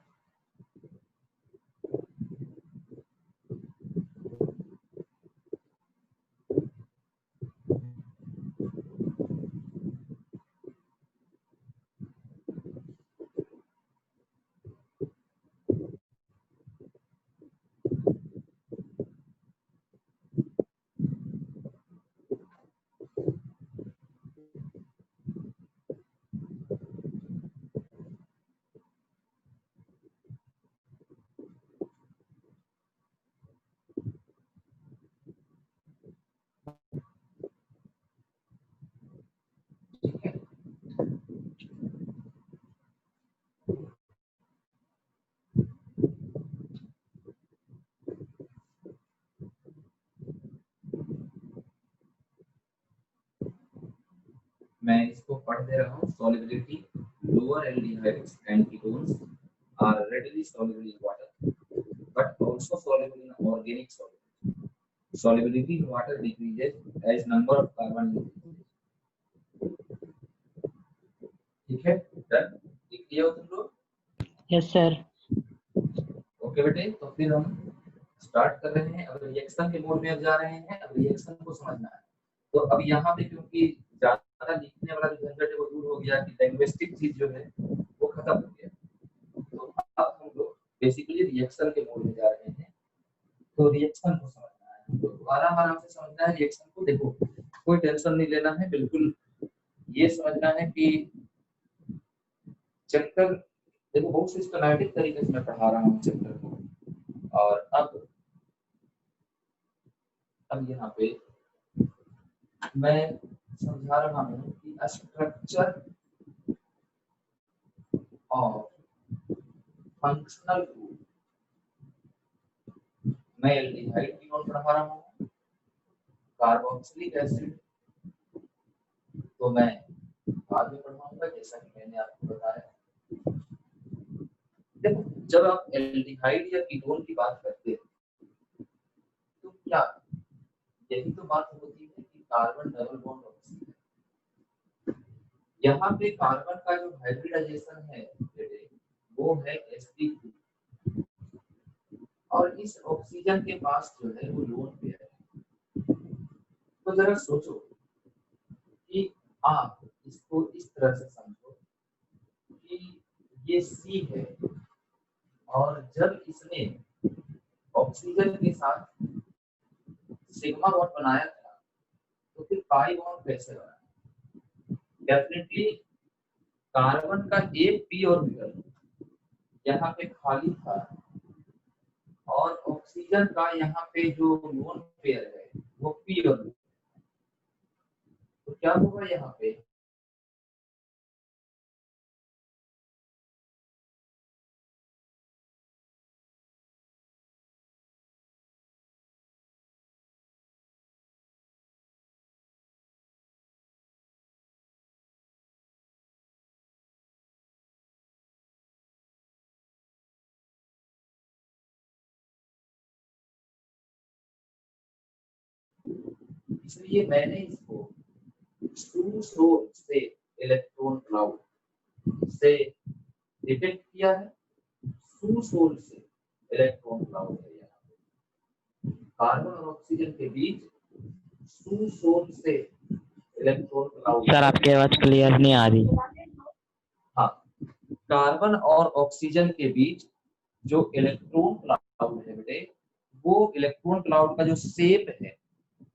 मैं इसको पढ़ दे रहा हूँ। Solubility lower aldehydes and ketones are readily soluble in water but also soluble in organic solvents. Solubility in water decreases as number of carbon increases. ठीक है, डन। लिख लिया हो तुम लोग? Yes sir. ओके बेटे, तो फिर हम स्टार्ट कर रहे हैं। अब रिएक्शन के मोड में अब जा रहे हैं। अब रिएक्शन को समझना है। तो अब यहाँ पे क्योंकि ज्यादा लिखने वाला जो झंझट है वो दूर हो गया, कि लैंग्विस्टिक चीज जो है वो खत्म हो गया। तो अब हम लोग बेसिकली रिएक्शन के मोड में जा रहे हैं। तो रिएक्शन को समझना है, तो आराम आराम से समझना है रिएक्शन को। देखो, कोई टेंशन नहीं लेना है, बिल्कुल ये समझना है कि चैप्टर देखो बहुत सिस्टमैटिक तरीके से मैं पढ़ा रहा हूँ चैप्टर को। और अब यहाँ पे मैं समझा रहा हूँ कि स्ट्रक्चर ऑफ फंक्शनल ग्रुप। मैं एल्डिहाइड की ओर पढ़ा रहा हूँ, कार्बोक्सिलिक एसिड तो मैं बाद में पढ़ाऊंगा, जैसा कि मैंने आपको बताया। देखो, जब आप एल्डिहाइड या कीटोन की बात करते हैं तो क्या यही तो बात होती है कि कार्बन डबल बॉन्ड ऑक्सीजन। यहाँ पे कार्बन का जो हाइब्रिडाइजेशन है वो है sp2 और इस ऑक्सीजन के पास जो है वो लोन पेयर है। तो जरा सोचो कि आप इसको इस तरह से समझो कि ये C है और जब इसने ऑक्सीजन के साथ सिग्मा बॉन्ड बनाया था तो फिर पाई बॉन्ड कैसे बना? डेफिनेटली कार्बन का एक p ऑर्बिटल यहाँ पे खाली था और ऑक्सीजन का यहाँ पे जो लोन पेयर है वो p ऑर्बिटल। तो क्या होगा यहाँ पे? इसलिए मैंने इसको टू सोर्स से इलेक्ट्रॉन क्लाउड से डिटेक्ट किया है। टू सोर्स से इलेक्ट्रॉन क्लाउड है यहाँ पे। कार्बन और ऑक्सीजन के बीच टू सोर्स से इलेक्ट्रॉन क्लाउड। सर आपकी आवाज क्लियर नहीं आ रही। हाँ, कार्बन और ऑक्सीजन के बीच जो इलेक्ट्रॉन क्लाउड है बेटे, वो इलेक्ट्रॉन क्लाउड का जो शेप है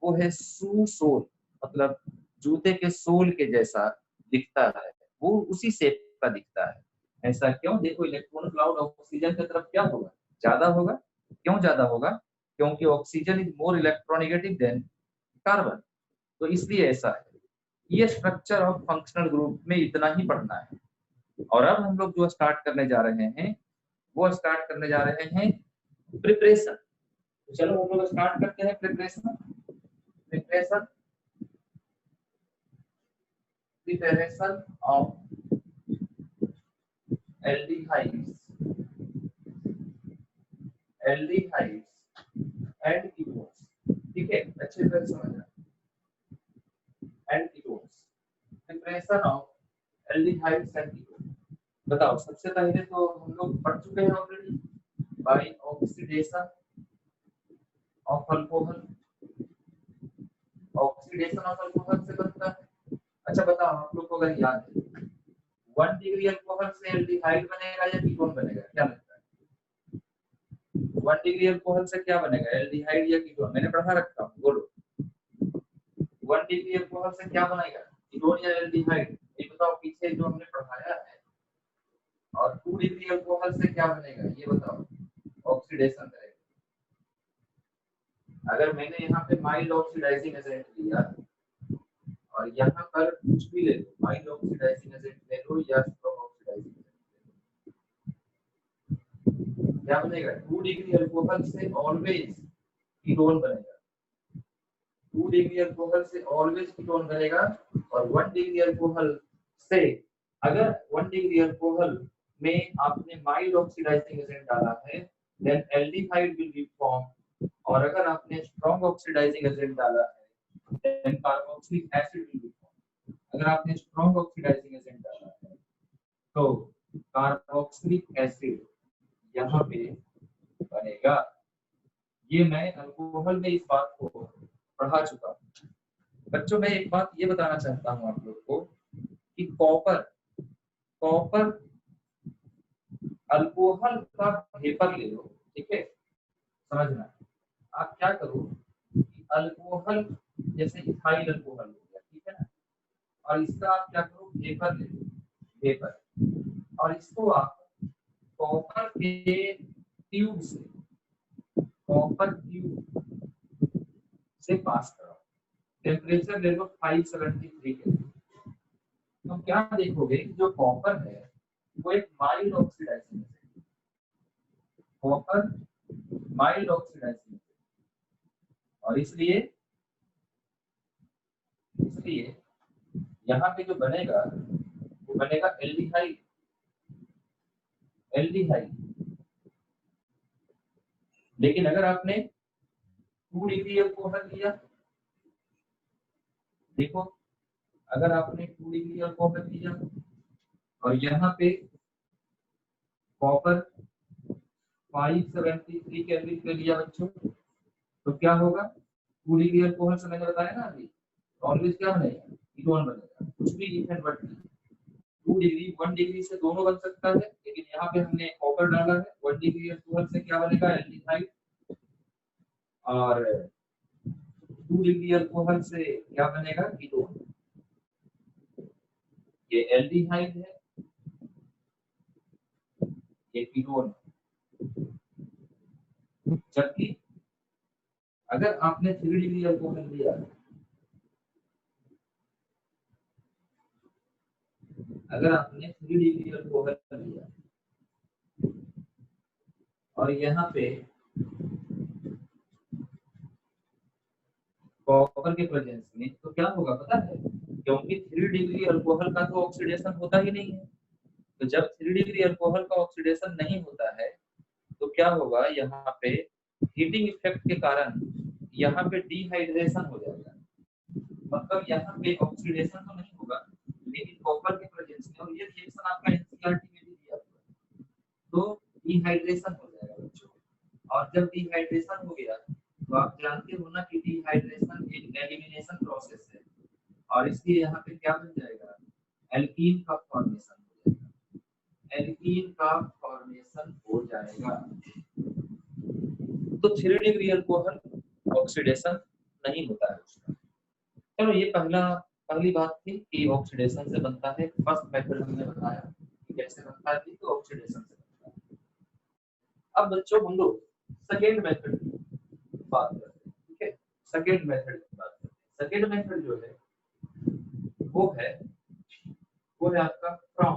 वो है शू सोल, मतलब जूते के सोल के जैसा दिखता है, वो उसी शेप का दिखता है। ऐसा क्यों? देखो, इलेक्ट्रॉन क्लाउड ऑक्सीजन की तरफ क्या होगा? ज्यादा होगा। क्यों ज्यादा होगा? क्योंकि oxygen is more electronegative than carbon, तो इसलिए ऐसा है। ये स्ट्रक्चर ऑफ फंक्शनल ग्रुप में इतना ही पढ़ना है। और अब हम लोग जो स्टार्ट करने जा रहे हैं वो स्टार्ट करने जा रहे हैं प्रिपरेशन। तो चलो हम लोग स्टार्ट करते हैं preparation. Preparation of aldehydes and ketones। ठीक है, अच्छे तरह समझना। and ketones, preparation of aldehydes and ketones। बताओ, सबसे पहले तो हम लोग पढ़ चुके हैं already, by oxidation of alcohol. Oxidation of alcohol से बनता है। अच्छा बताओ, आप लोग को अगर याद है 1 डिग्री अल्कोहल से एल्डिहाइड बनेगा या कीटोन बनेगा, क्या लगता है? 1 डिग्री अल्कोहल से क्या बनेगा, एल्डिहाइड या कीटोन? मैंने पढ़ा रखा हूँ, बोलो 1 डिग्री अल्कोहल से क्या बनेगा, कीटोन या एल्डिहाइड? ये बताओ पीछे जो हमने पढ़ाया है। और 2 डिग्री अल्कोहल से क्या बनेगा, ये बताओ, ऑक्सीडेशन करेगा। अगर मैंने यहाँ पे माइल्ड ऑक्सीडाइजिंग एजेंट लिया और यहाँ पर कुछ भी ले लो, माइल्ड ऑक्सीडाइजिंग एजेंट ले लो या स्ट्रॉन्ग ऑक्सीडाइजिंग एजेंट ले लो, क्या बनेगा? 2 डिग्री अल्कोहल से ऑलवेज कीटोन बनेगा। 2 डिग्री अल्कोहल से ऑलवेज कीटोन बनेगा। और 1 डिग्री अल्कोहल से, अगर 1 डिग्री अल्कोहल में आपने माइल्ड ऑक्सीडाइजिंग एजेंट डाला है, then aldehyde will be form. और अगर आपने स्ट्रॉन्ग ऑक्सीडाइजिंग एजेंट डाला है, then carboxylic acid will be form. अगर आपने स्ट्रॉन्ग ऑक्सीडाइजिंग एजेंट डाला है तो कार्बोक्सिलिक एसिड यहाँ पे बनेगा। ये मैं अल्कोहल में इस बात को पढ़ा चुका हूँ। बच्चों, मैं एक बात ये बताना चाहता हूँ आप लोग को कि कॉपर अल्कोहल का वेपर ले लो, ठीक है? समझना, आप क्या करो कि अल्कोहल जैसे इथाइल अल्कोहल हो गया, ठीक है ना, और इसका आप क्या करो, वेपर ले लो, वेपर, और इसको आप कॉपर के ट्यूब से, कॉपर ट्यूब से पास कराओ। टेम्परेचर ले लो 573 के। तो क्या देखोगे कि जो कॉपर है वो एक माइल्ड ऑक्सीडाइजिंग है, कॉपर माइल्ड ऑक्सीडाइजिंग है, और इसलिए यहाँ पे जो बनेगा वो बनेगा एल्डिहाइड। लेकिन अगर आपने 2 डिग्री अल्कोहल लिया, देखो अगर आपने 2 डिग्री अल्कोहल लिया और यहाँ पे कॉपर 573 केल्विन पे लिया बच्चों, तो क्या होगा? 2 डिग्री अल्कोहल से मैंने बताया ना अभी, ऑलवेज क्या बनेगा, कीटोन बनेगा। कुछ भी इफेक्ट बढ़ 2 डिग्री 1 डिग्री से दोनों बन सकता है, लेकिन यहाँ पे हमने कॉपर डाला है। 1 डिग्री अल्कोहल से क्या बनेगा, एल्डिहाइड। और 2 डिग्री अल्कोहल से क्या बनेगा, कीटोन। ये एल्डिहाइड है, ये कीटोन। जबकि अगर आपने 3 डिग्री अल्कोहल लिया, अगर आपने 3 डिग्री अल्कोहल लिया और यहाँ पे कॉपर के प्रेजेंस में, तो क्या होगा पता है? क्योंकि 3 डिग्री अल्कोहल का तो ऑक्सीडेशन होता ही नहीं है। तो जब 3 डिग्री अल्कोहल का ऑक्सीडेशन नहीं होता है तो क्या होगा, यहाँ पे हीटिंग इफेक्ट के कारण यहाँ पे डिहाइड्रेशन हो जाएगा। मतलब यहाँ पे ऑक्सीडेशन तो नहीं होगा, लेकिन कॉपर के प्रेजेंस में, और ये रिएक्शन आपका एनसीईआरटी में भी दिया हुआ है, तो डिहाइड्रेशन हो जाएगा बच्चों। और जब डिहाइड्रेशन हो गया तो आप जानते हो ना कि डिहाइड्रेशन एक एलिमिनेशन प्रोसेस है, और इसलिए यहाँ पे क्या बन जाएगा, एल्कीन का फॉर्मेशन हो जाएगा। एल्कीन का फॉर्मेशन हो जाएगा। तो 3 डिग्री अल्कोहल ऑक्सीडेशन नहीं होता है उसका। चलो, ये पहली बात थी कि ऑक्सीडेशन से बनता है। फर्स्ट मेथड हमने बताया कि कैसे बनता है, तो ऑक्सीडेशन से बनता है। अब बच्चों हम लोग सेकेंड मेथड की बात करते हैं, ठीक है? सेकेंड मेथड की बात करते हैं। सेकेंड मेथड जो है वो है आपका फ्रॉम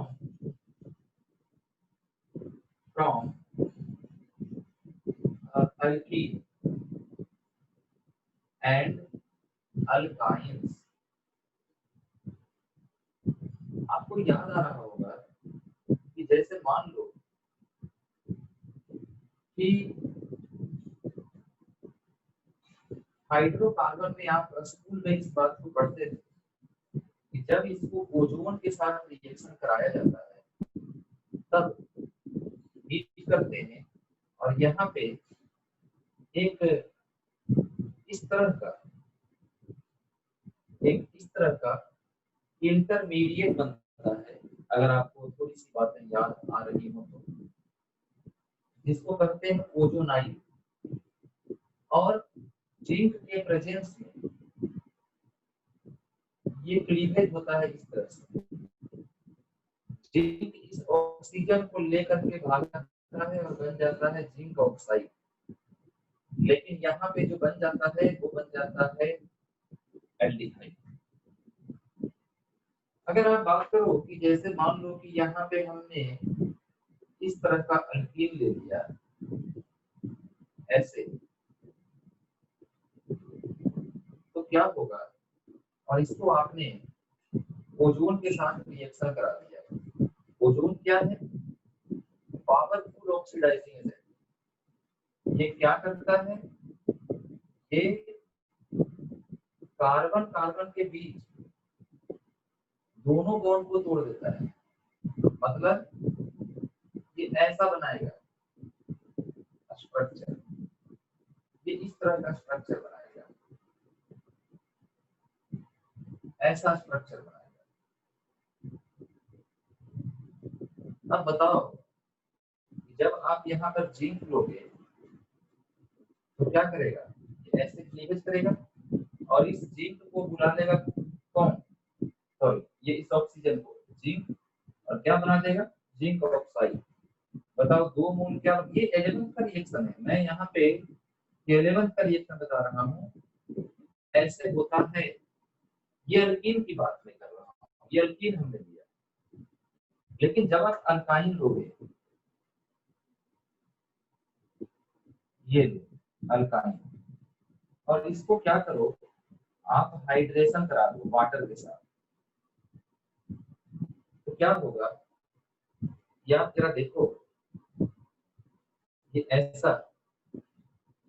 अल्कीन एंड अल्काइंस। आपको याद आ रहा होगा कि जैसे मान लो कि हाइड्रोकार्बन में, आप स्कूल में इस बात को पढ़ते थे कि जब इसको ओजोन के साथ रिएक्शन कराया जाता है तब हीट करते हैं और यहाँ पे एक इस तरह का इंटरमीडिएट बनता है, अगर आपको थोड़ी सी बातें याद आ रही हो तो, जिसको कहते हैं ओजोनाइड। और जिंक के प्रेजेंस में ये क्लीवेज होता है इस तरह से, जिंक इस ऑक्सीजन को लेकर के भाग जाता है और बन जाता है जिंक ऑक्साइड। लेकिन यहाँ पे जो बन जाता है वो बन जाता है एल्डिहाइड। अगर आप बात करो कि जैसे मान लो कि यहाँ पे हमने इस तरह का अल्कीन ले लिया ऐसे, तो क्या होगा, और इसको आपने ओजोन के साथ रिएक्शन करा दिया। ओजोन क्या है? Powerful oxidising agent. ये क्या करता है? ये कार्बन कार्बन के बीच दोनों बॉन्ड को तोड़ देता है। मतलब ये ऐसा बनाएगा स्ट्रक्चर, ये इस तरह का स्ट्रक्चर बनाएगा, ऐसा स्ट्रक्चर बनाएगा। अब बताओ, जब आप यहाँ पर जिंक लोगे तो क्या करेगा? ये ऐसे क्लीवेज करेगा और इस जिंक को बुला लेगा कौन? सॉरी, ये इस ऑक्सीजन को जिंक, और क्या बना देगा? Zinc oxide. बताओ दो मोल क्या? ये 11th का रिएक्शन है, मैं यहाँ पे 11th का रिएक्शन बता रहा हूँ। ऐसे होता है। ये अल्कीन की बात नहीं कर रहा हूँ, ये अल्कीन हमने लिया। लेकिन जब आप अल्काइन लोगे, ये अल्काइन, और इसको क्या करो, आप हाइड्रेशन करा दो वाटर के साथ, तो क्या होगा? ये आप जरा देखो, ये ऐसा,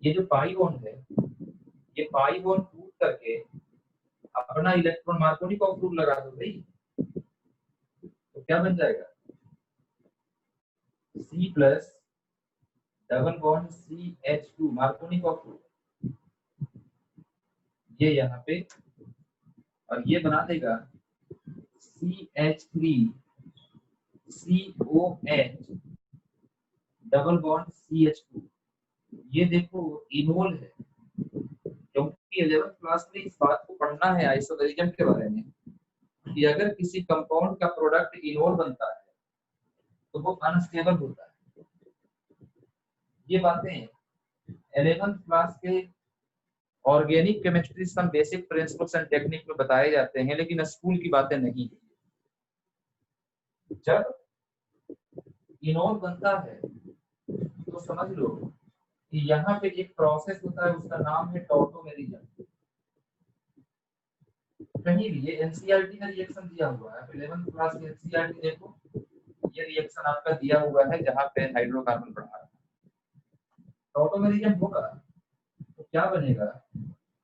ये जो पाई बॉन्ड है, ये पाई बॉन्ड टूट करके अपना इलेक्ट्रॉन मार्कोनी को ग्रुप लगा दो भाई, तो क्या बन जाएगा? C plus double bond CH2 Markovnikov को ग्रुप, ये यहाँ पे, और ये बना देगा CH3 COH double bond CH2। ये देखो इनोल है, क्योंकि 11th क्लास में इस बात को पढ़ना है आइसोमेरिज्म के बारे में, कि अगर किसी कंपाउंड का प्रोडक्ट इनोल बनता है तो वो अनस्टेबल होता है। ये बातें 11th क्लास के organic chemistry some basic principles and technique में बताए जाते हैं, लेकिन स्कूल की बातें नहीं। जब इनोल बनता है तो समझ लो कि यहाँ पे एक प्रोसेस होता है, उसका नाम है टॉटोमेरिज्म। कहीं भी ये एनसीईआरटी का रिएक्शन दिया हुआ है, 11th क्लास की एनसीईआरटी देखो, ये रिएक्शन आपका दिया हुआ है जहाँ पे हाइड्रोकार्बन बढ़ा रहा है। टॉटोमेरिज्म होगा तो क्या बनेगा?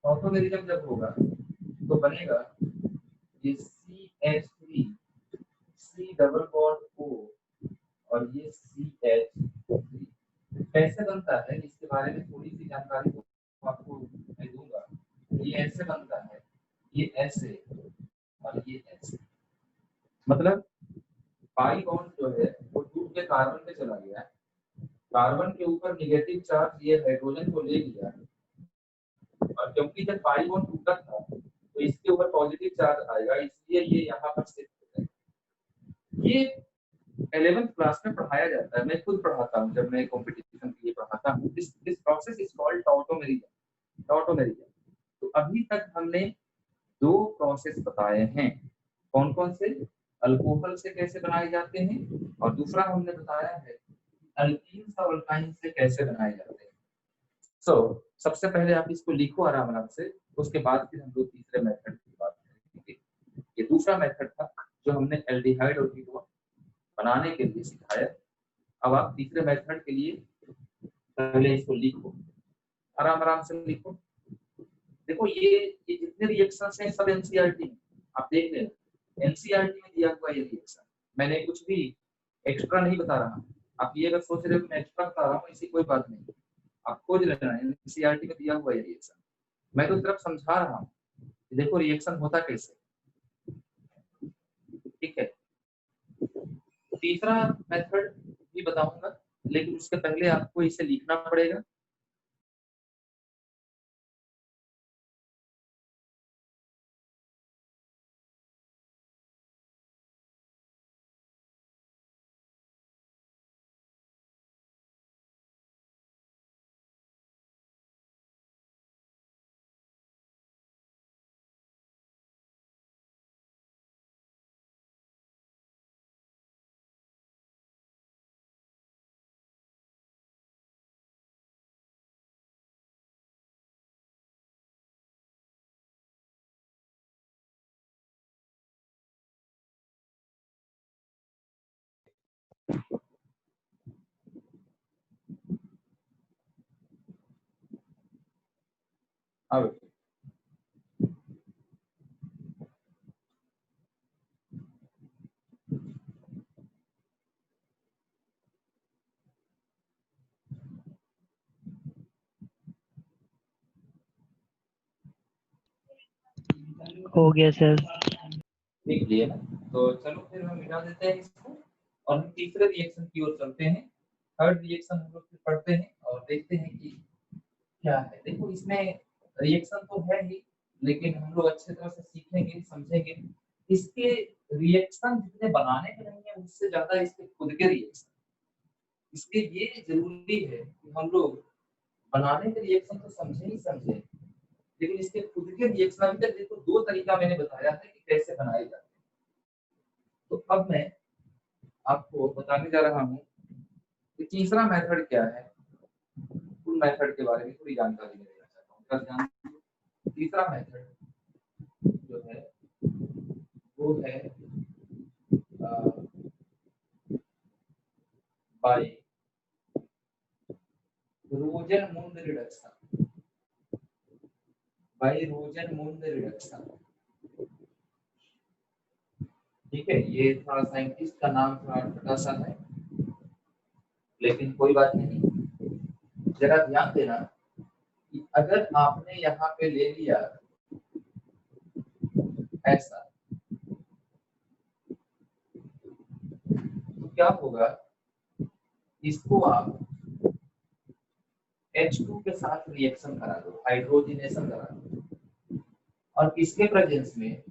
टॉटोमेरिज्म जब होगा तो बनेगा ये CH3 C double bond O और ये CH3। कैसे बनता है इसके बारे में थोड़ी सी जानकारी आपको मैं दूंगा। ये ऐसे बनता है, ये ऐसे और ये ऐसे, मतलब पाई बॉन्ड जो है वो टूट के कार्बन पे चला गया, कार्बन के ऊपर नेगेटिव चार्ज ये हाइड्रोजन को ले लिया, और क्योंकि जब पाई बॉन्ड टूटा था तो इसके ऊपर पॉजिटिव चार्ज आएगा, इसलिए ये यहाँ पर शिफ्ट हो जाएगा। ये 11th क्लास में पढ़ाया जाता है, मैं खुद पढ़ाता हूँ, जब मैं कंपटीशन के लिए पढ़ाता हूँ। This process is called tautomerism. Tautomerism. तो अभी तक हमने दो प्रोसेस बताए हैं, कौन कौन से? अल्कोहल से कैसे बनाए जाते हैं, और दूसरा हमने बताया है अल्कीन्स और अल्काइन से कैसे बनाए जाते हैं। सबसे पहले आप इसको लिखो आराम आराम से, उसके बाद फिर हम लोग तीसरे मेथड की बात करेंगे। ये दूसरा मेथड था जो हमने एल्डिहाइड और कीटोन बनाने के लिए सिखाया। अब आप तीसरे मेथड के लिए पहले इसको लिखो, आराम आराम से लिखो। देखो ये जितने रिएक्शंस हैं सब एनसीईआरटी में, आप देख लेना, एनसीईआरटी में दिया हुआ ये रिएक्शन, मैंने कुछ भी एक्स्ट्रा नहीं बता रहा। आप ये अगर सोच रहे हो कि मैं एक्स्ट्रा बता रहा हूँ, ऐसी कोई बात नहीं, आप खोज लेना है, एनसीईआरटी में दिया हुआ है रिएक्शन। मैं तो सिर्फ समझा रहा हूँ कि देखो रिएक्शन होता कैसे, ठीक है। तीसरा मेथड भी बताऊंगा, लेकिन उसके पहले आपको इसे लिखना पड़ेगा। अब हो गया सर। देख लिया ना, तो चलो फिर हम मिटा देते हैं इसको और हम तीसरे रिएक्शन की ओर चलते हैं। थर्ड रिएक्शन हम लोग फिर पढ़ते हैं और देखते हैं कि क्या है। देखो इसमें रिएक्शन तो है ही, लेकिन हम लोग अच्छे तरह से सीखेंगे, समझेंगे। इसके रिएक्शन जितने बनाने के नहीं है, उससे ज्यादा इसके खुद के रिएक्शन, इसके ये जरूरी है कि हम लोग बनाने के रिएक्शन तो समझे ही समझे, लेकिन इसके खुद के रिएक्शन अभी तक देखो दो तरीका मैंने बताया है कि कैसे बनाए जाते हैं। तो अब मैं आपको बताने जा रहा हूँ कि तीसरा मेथड क्या है। उन मेथड के बारे में थोड़ी जानकारी देना चाहता हूँ। जान तीसरा मेथड जो है वो है बाय रोजन-मूंड रिडक्शन। बाय रोजन-मूंड रिडक्शन, ठीक है। ये थोड़ा साइंटिस्ट का नाम थोड़ा छोटा सा है, लेकिन कोई बात नहीं। जरा ध्यान देना कि अगर आपने यहाँ पे ले लिया ऐसा, तो क्या होगा, इसको आप H2 के साथ रिएक्शन करा दो, हाइड्रोजनेशन करा दो, और किसके प्रेजेंस में,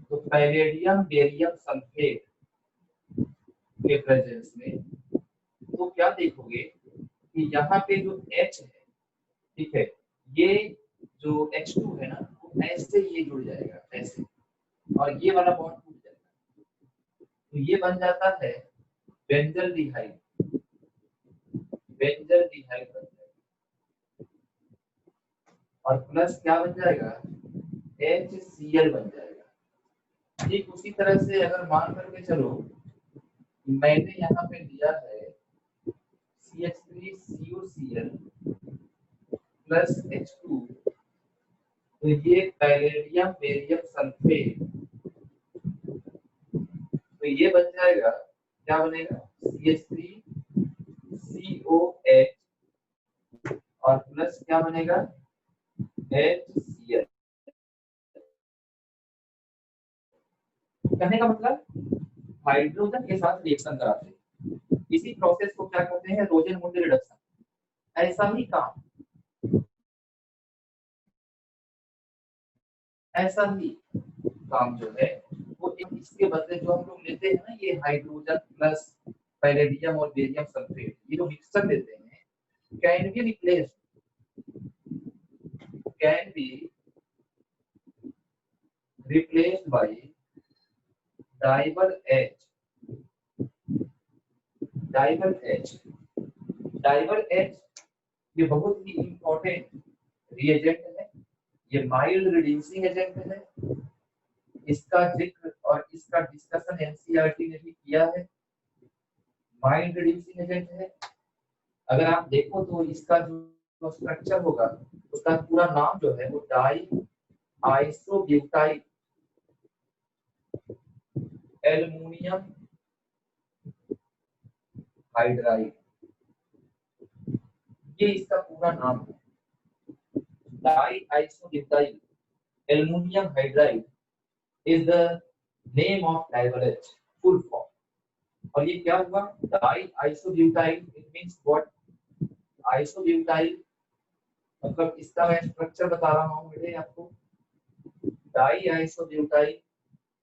तो पैलेडियम बेरियम सल्फेट के प्रेजेंस में। तो क्या देखोगे कि यहाँ पे जो H है, ठीक है, ये जो H2 है ना, वो ऐसे ये जुड़ जाएगा ऐसे, और ये वाला बॉन्ड टूट जाएगा, तो ये बन जाता है बेंजल्डिहाइड। बेंजल्डिहाइड बन जाएगा, और प्लस क्या बन जाएगा, HCl बन जाएगा। ठीक उसी तरह से अगर मान करके चलो, मैंने यहाँ पे दिया है CH3COCl प्लस H2, तो ये पैलेडियम बेरियम सल्फेट, तो ये बन जाएगा, क्या बनेगा, CH3COH और प्लस क्या बनेगा, HCl। कहने का मतलब हाइड्रोजन के साथ रिएक्शन कराते हैं, इसी प्रोसेस को क्या कहते हैं, रोजन-मूंड रिडक्शन। ऐसा ही काम, ऐसा ही काम जो है वो इसके बदले जो हम लोग लेते हैं ना, ये हाइड्रोजन प्लस पैलेडियम और बेरियम सल्फेट, ये जो मिक्सचर लेते हैं, can be replaced, can be replaced by DIBAL H। DIBAL H, DIBAL H ये बहुत ही इंपॉर्टेंट रिएजेंट है, ये माइल्ड रिड्यूसिंग एजेंट है। इसका जिक्र और इसका डिस्कशन एनसीईआरटी ने भी किया है। माइल्ड रिड्यूसिंग एजेंट है। अगर आप देखो तो इसका जो स्ट्रक्चर होगा, उसका पूरा नाम जो है वो डाई आइसोब्यूटाइल एल्युमिनियम हाइड्राइड, ये इसका पूरा नाम है। Di isobutyl aluminium hydride is the name of डाइवरेज फुल फॉर्म। और ये क्या हुआ? Di isobutyl, it means what? Isobutyl मतलब इसका मैं स्ट्रक्चर बता रहा हूँ बेटे आपको। डाई आइसोब्यूटाइल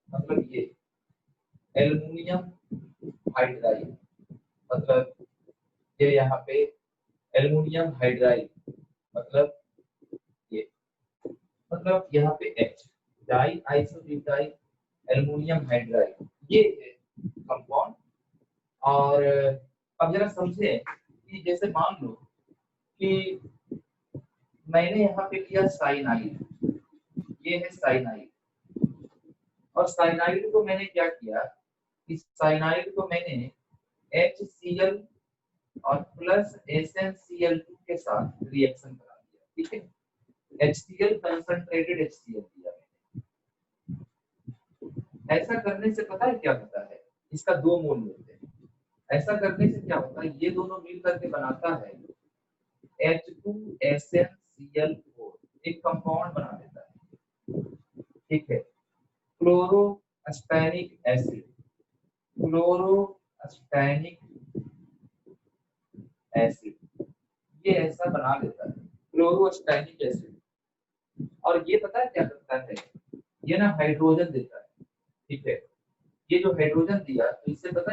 मतलब ये एल्युमिनियम हाइड्राइड, मतलब ये यहाँ पे एल्युमिनियम हाइड्राइड मतलब ये, मतलब यहाँ पे H, die isobutyl aluminium hydride, ये है कंपाउंड। और अब जरा समझे कि जैसे मान लो कि मैंने यहाँ पे लिया साइनाइड, ये है साइनाइड, और साइनाइड को मैंने क्या किया, इस साइनाइड को मैंने HCl और प्लस SnCl2 के साथ रिएक्शन करा दिया, ठीक है। HCl कंसंट्रेटेड HCl दिया मैंने। ऐसा करने से पता है क्या होता है? इसका दो मोल मिलते हैं। ऐसा करने से क्या होता है? ये दोनों मिल करके बनाता है H2SnCl4, एक कंपाउंड बना देता है, ठीक है। क्लोरोस्टेनिक एसिड, क्लोरोस्टेनिक एसिड, ये ऐसा बना देता है क्लोरोस्टेनिक एसिड। और ये पता है क्या करता है? ये ना हाइड्रोजन देता है, ठीक है। ये जो हाइड्रोजन दिया तो इससे पता है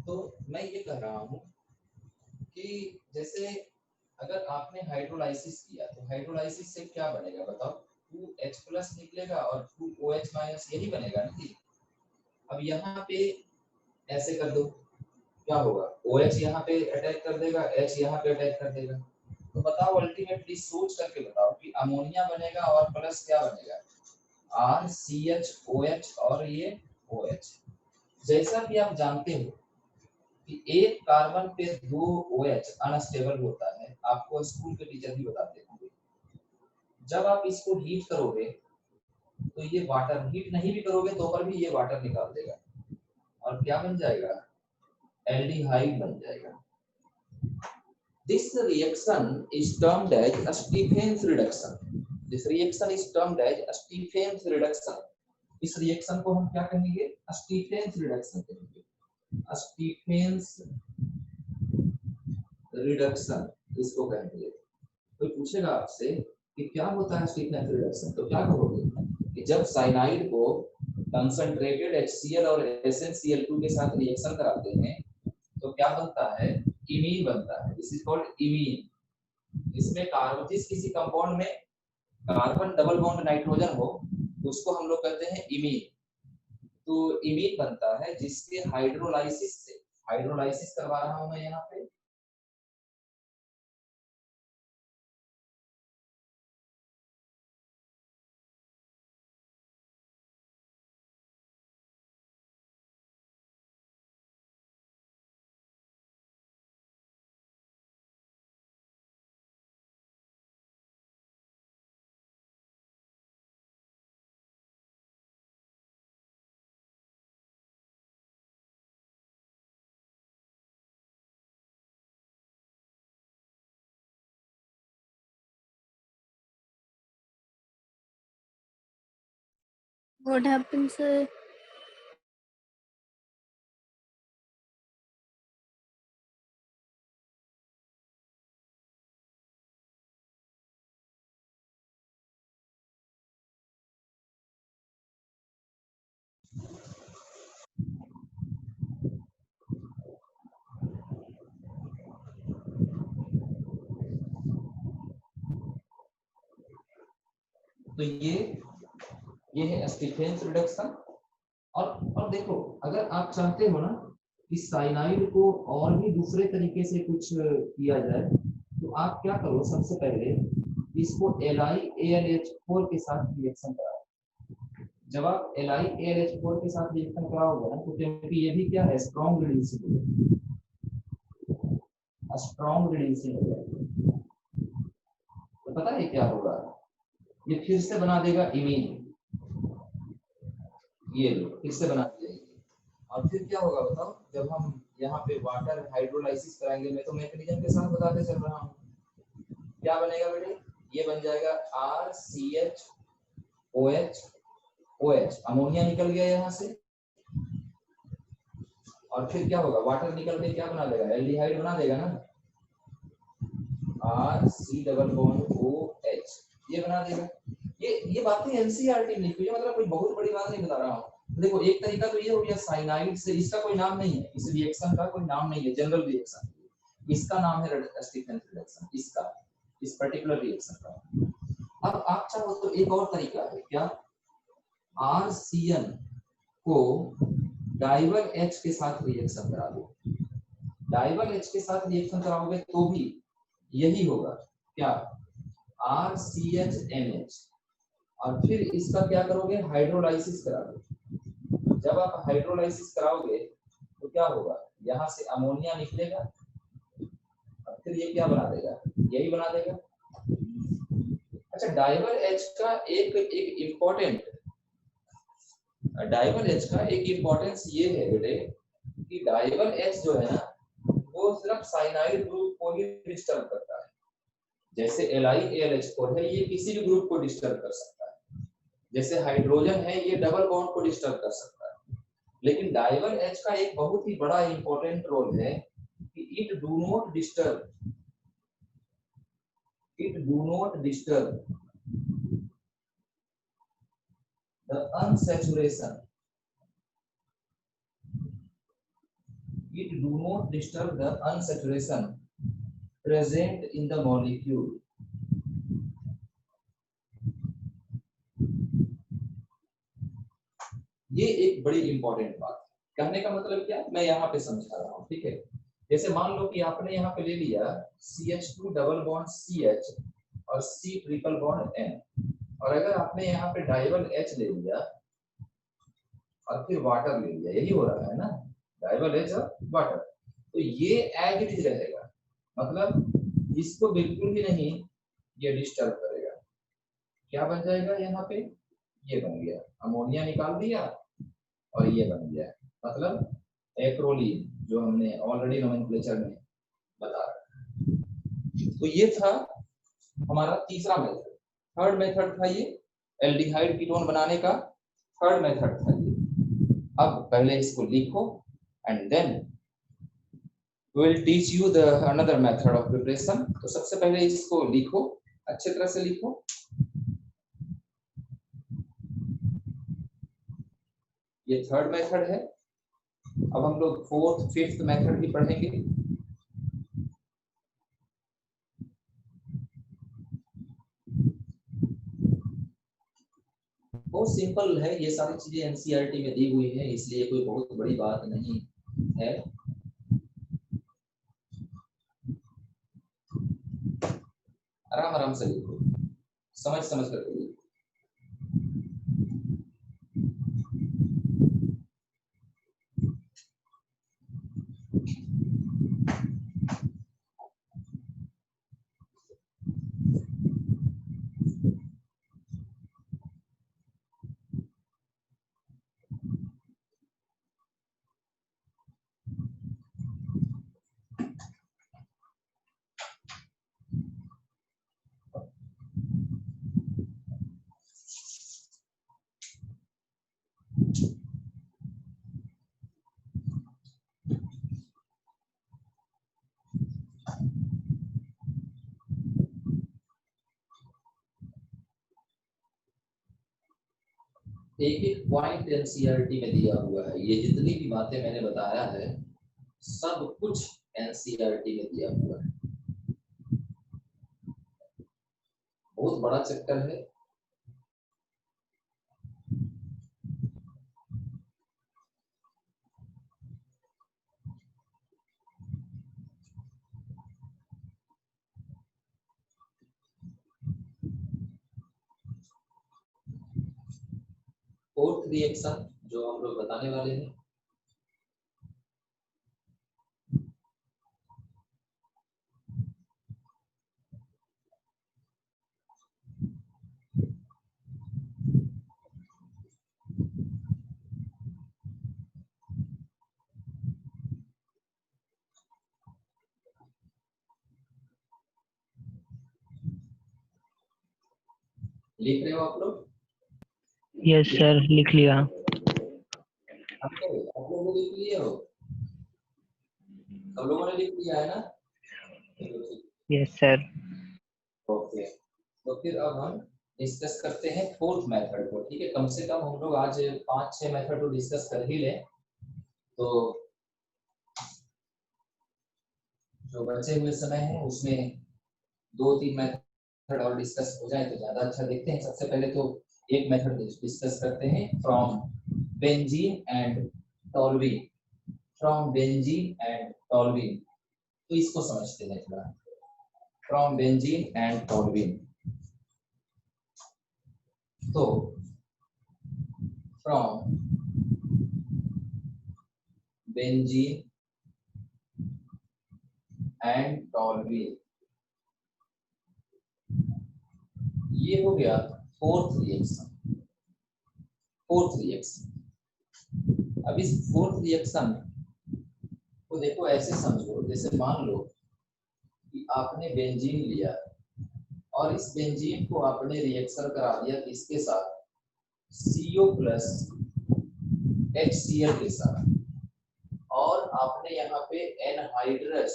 तो मैं ये कह रहा हूँ कि जैसे अगर आपने हाइड्रोलाइसिस किया तो हाइड्रोलाइसिस से क्या बनेगा बताओ? 2H प्लस निकलेगा और 2OH माइनस, यही बनेगा ना जी। अब यहाँ पे ऐसे कर दो, क्या होगा? OH यहाँ पे अटैक कर देगा, H यहाँ पे अटैक कर देगा। तो बताओ अल्टीमेटली सोच करके बताओ कि अमोनिया बनेगा और प्लस क्या बनेगा? RCHOH और ये OH। जैसा कि आप जानते हो कि एक कार्बन पे 2 OH अनस्टेबल होता है, आपको स्कूल के टीचर भी बताते होंगे। जब आप इसको हीट करोगे तो ये वाटर, हीट नहीं भी करोगे तो पर भी ये वाटर निकाल देगा और क्या बन जाएगा? एल्डिहाइड बन जाएगा। This reaction is termed as Stephen's reduction. This reaction is termed as Stephen's reduction. इस रिएक्शन को हम क्या कहेंगे? स्टीफेंस रिडक्शन कहेंगे। स्टीफेंस रिडक्शन इसको कहेंगे। तो पूछेगा आपसे कि क्या होता है स्टीफेंस रिडक्शन, तो क्या कहोगे कि जब साइनाइड को कंसंट्रेटेड HCl और SnCl2 के साथ रिएक्शन कराते हैं तो क्या बनता है? इमीन बनता है। This is called imine. इसमें कार्बन, जिस किसी कंपाउंड में कार्बन डबल बॉन्ड नाइट्रोजन हो तो उसको हम लोग कहते हैं इमीन। तो इमीन बनता है जिसके हाइड्रोलाइसिस से, हाइड्रोलाइसिस करवा रहा हूं मैं यहाँ पे, What happened, sir? तो ये है स्टीफेंस रिडक्शन। और देखो, अगर आप चाहते हो ना कि साइनाइड को और भी दूसरे तरीके से कुछ किया जाए, तो आप क्या करो, सबसे पहले इसको LiAlH4 के साथ रिएक्शन कराओ। जब आप LiAlH4 के साथ रिएक्शन कराओगे ना, तो क्योंकि ये भी क्या है, स्ट्रॉन्ग रिड्यूसिबल है, स्ट्रॉन्ग रिड्यूसिबल है, तो पता है क्या होगा, ये फिर से बना देगा इमीन, ये लो फिर से बना देगा। और फिर क्या होगा बताओ, जब हम यहाँ पे वाटर हाइड्रोलाइसिस कराएंगे, मैं तो मैकेनिज्म के साथ बताते चल रहा हूँ, क्या बनेगा बेटे, ये बन जाएगा RCHOH, अमोनिया निकल गया यहाँ से, और फिर क्या होगा, वाटर निकल के क्या बना देगा, एल्डिहाइड बना देगा ना, RC≡OH, ये बना देगा। ये बातें एनसीईआरटी में लिखी है, मतलब कोई बहुत बड़ी बात नहीं बता रहा हूँ। देखो, एक तरीका तो ये हो गया साइनाइड से, इसका कोई नाम नहीं है, इस रिएक्शन का कोई नाम नहीं है, जनरल रिएक्शन, इसका नाम है स्टीफेंस रिएक्शन, इसका, इस पर्टिकुलर रिएक्शन का। अब आप चाहो तो एक और तरीका है, क्या, RCN को डाइवल H के साथ रिएक्शन करा दो। डाइवल H के साथ रिएक्शन कराओगे तो भी यही होगा, क्या, RCHNH, और फिर इसका क्या करोगे, हाइड्रोलाइसिस करा दो। जब आप हाइड्रोलाइसिस कराओगे तो क्या होगा, यहाँ से अमोनिया निकलेगा, और फिर ये क्या बना देगा, यही बना देगा। अच्छा, डाइवल H का एक इम्पोर्टेंस ये है बेटे, कि डाइवल H जो है ना, वो सिर्फ साइनाइड ग्रुप को ही डिस्टर्ब करता है। जैसे LiAlH4 है, ये किसी भी ग्रुप को डिस्टर्ब कर सकता है, जैसे हाइड्रोजन है, ये डबल बॉन्ड को डिस्टर्ब कर सकता है। लेकिन डाइवल H का एक बहुत ही बड़ा इंपॉर्टेंट रोल है कि it do not disturb the unsaturation, it do not disturb the unsaturation present in the molecule। ये एक बड़ी इंपॉर्टेंट बात है। कहने का मतलब क्या, मैं यहाँ पे समझा रहा हूँ, ठीक है। जैसे मान लो कि आपने यहाँ पे ले लिया CH2 डबल बॉन्ड CH और C ट्रिपल बॉन्ड N, और अगर आपने यहाँ पे डाइवल H ले लिया और फिर वाटर ले लिया, यही हो रहा है ना, डाइवल H और वाटर, तो ये एज इट इज रहेगा, मतलब इसको बिल्कुल भी नहीं ये डिस्टर्ब करेगा। क्या बन जाएगा यहाँ पे, ये बन गया, अमोनिया निकाल दिया और ये बन गया, मतलब एक्रोलीन, जो हमने ऑलरेडी नोमेनक्लेचर में बता रखा। तो ये था हमारा तीसरा मेथड। थर्ड मेथड था ये एल्डिहाइड कीटोन बनाने का, थर्ड मेथड था ये। अब पहले इसको लिखो and then we will teach you the another method of preparation। तो सबसे पहले इसको लिखो, अच्छे तरह से लिखो। ये थर्ड मेथड है। अब हम लोग फोर्थ फिफ्थ मेथड भी पढ़ेंगे। बहुत सिंपल है, ये सारी चीजें एनसीईआरटी में दी हुई है, इसलिए कोई बहुत बड़ी बात नहीं है। आराम आराम से लिखो, समझ समझ कर लिखो। एक एक पॉइंट एनसीईआरटी में दिया हुआ है। ये जितनी भी बातें मैंने बताया है सब कुछ एनसीईआरटी में दिया हुआ है। बहुत बड़ा चैप्टर है। फोर्थ रिएक्शन जो हम लोग बताने वाले हैं, लिख रहे हो आप लोग? यस सर, लिख लिया। आप लोग लिख लिए हो? सब लोगों ने लिख लिया है ना? Yes sir. ओके, तो फिर अब हम डिस्कस करते हैं फोर्थ मेथड को। ठीक है, कम से कम हम लोग आज 5-6 मेथड को डिस्कस कर ही लें, तो जो बचे हुए समय है उसमें 2-3 मेथड और डिस्कस हो जाए तो ज्यादा अच्छा। देखते हैं, सबसे पहले तो एक मेथड डिस्कस करते हैं, from benzene and toluene. From benzene and toluene, तो इसको समझते हैं थोड़ा। फ्रॉम बेंजीन एंड टॉल्यूइन, तो फ्रॉम बेंजीन एंड टॉल्यूइन, ये हो गया फोर्थ रिएक्शन। फोर्थ रिएक्शन, अब इस फोर्थ रिएक्शन को देखो ऐसे समझो, जैसे मान लो कि आपने बेंजीन लिया और इस बेंजीन को आपने रिएक्शन करा दिया किसके साथ? CO प्लस HCl के साथ, और आपने यहाँ पे एनहाइड्रस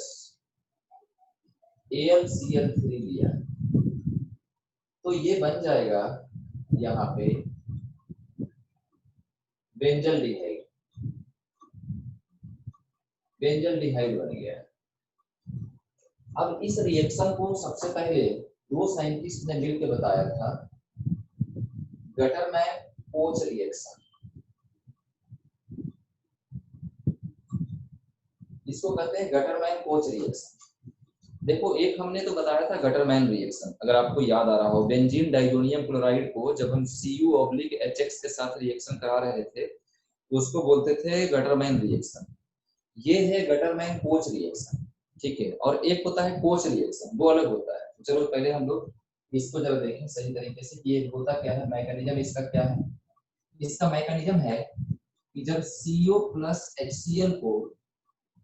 AlCl3 लिया, तो ये बन जाएगा यहाँ पे बेंजल्डिहाइड। बेंजल्डिहाइड बन गया। अब इस रिएक्शन को सबसे पहले दो साइंटिस्ट ने मिलकर बताया था, गटरमैन-कोच रिएक्शन। इसको कहते हैं गटरमैन-कोच रिएक्शन। देखो, एक हमने तो बताया था गटरमैन रिएक्शन, अगर आपको याद आ रहा हो, बेंजीन डाइजोनियम क्लोराइड को जब हम Cu/HX के साथ रिएक्शन करा रहे थे तो उसको बोलते थे गटरमैन रिएक्शन। ये है गटरमैन-कोच रिएक्शन, ठीक है। और एक होता है कोच रिएक्शन, वो अलग होता है। तो चलो पहले हम लोग इसको जब देखें सही तरीके से, ये होता क्या है, मैकेनिज्म इसका क्या है। इसका मैकेनिज्म है कि जब CO प्लस HCl को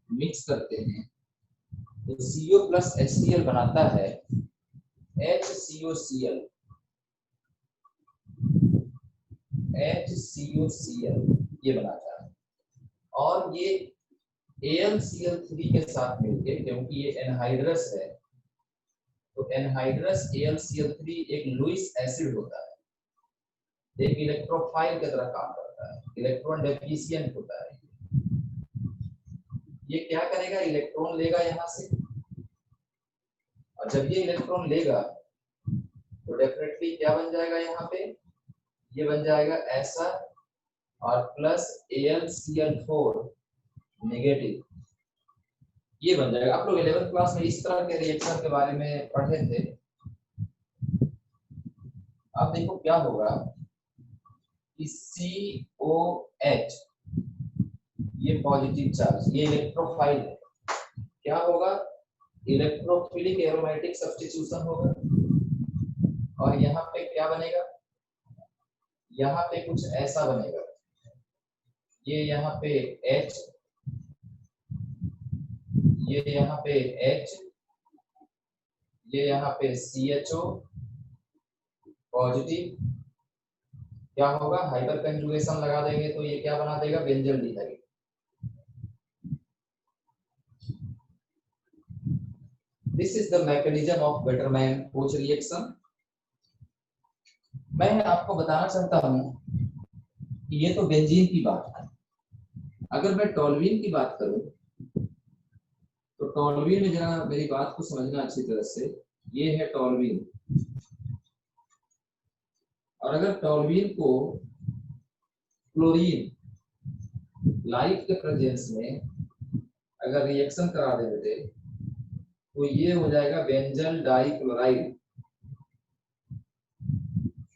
मिक्स करते हैं तो CO प्लस HCl बनाता है HCOCl। HCOCl ये बनाता है, और ये AlCl3 के साथ मिलके, क्योंकि ये एनहाइड्रस है, तो एनहाइड्रस AlCl3 एक लुईस एसिड होता है, एक इलेक्ट्रोफाइल की तरह काम करता है, इलेक्ट्रॉन डेफिशिएंट होता है। ये क्या करेगा, इलेक्ट्रॉन लेगा यहाँ से, और जब ये इलेक्ट्रॉन लेगा तो डेफिनेटली क्या बन जाएगा यहाँ पे, ये बन जाएगा ऐसा, और प्लस AlCl4 नेगेटिव, ये बन जाएगा। आप लोग 11th क्लास में इस तरह के रिएक्शन के बारे में पढ़े थे। अब देखो क्या होगा कि COH, ये पॉजिटिव चार्ज, ये इलेक्ट्रोफाइल है, क्या होगा, इलेक्ट्रोफिलिक एरोमेटिक सब्स्टिट्यूशन होगा, और यहाँ पे क्या बनेगा, यहाँ पे कुछ ऐसा बनेगा, ये यहाँ पे H, ये यहाँ पे H, ये यहाँ पे CHO पॉजिटिव, क्या होगा, हाइपर कंजुगेशन लगा देंगे तो ये क्या बना देगा, benzaldehyde. This is the mechanism of Gattermann Koch reaction. मैं आपको बताना चाहता हूं कि ये तो बेंजीन की बात है। अगर मैं टोल्यूइन की बात करूं तो टोल्यूइन में जरा मेरी बात को समझना अच्छी तरह से। ये है टोल्यूइन, और अगर टोल्यूइन को क्लोरीन लाइट के प्रेजेंस में अगर रिएक्शन करा देते तो ये हो जाएगा बेंजल डाइक्लोराइड।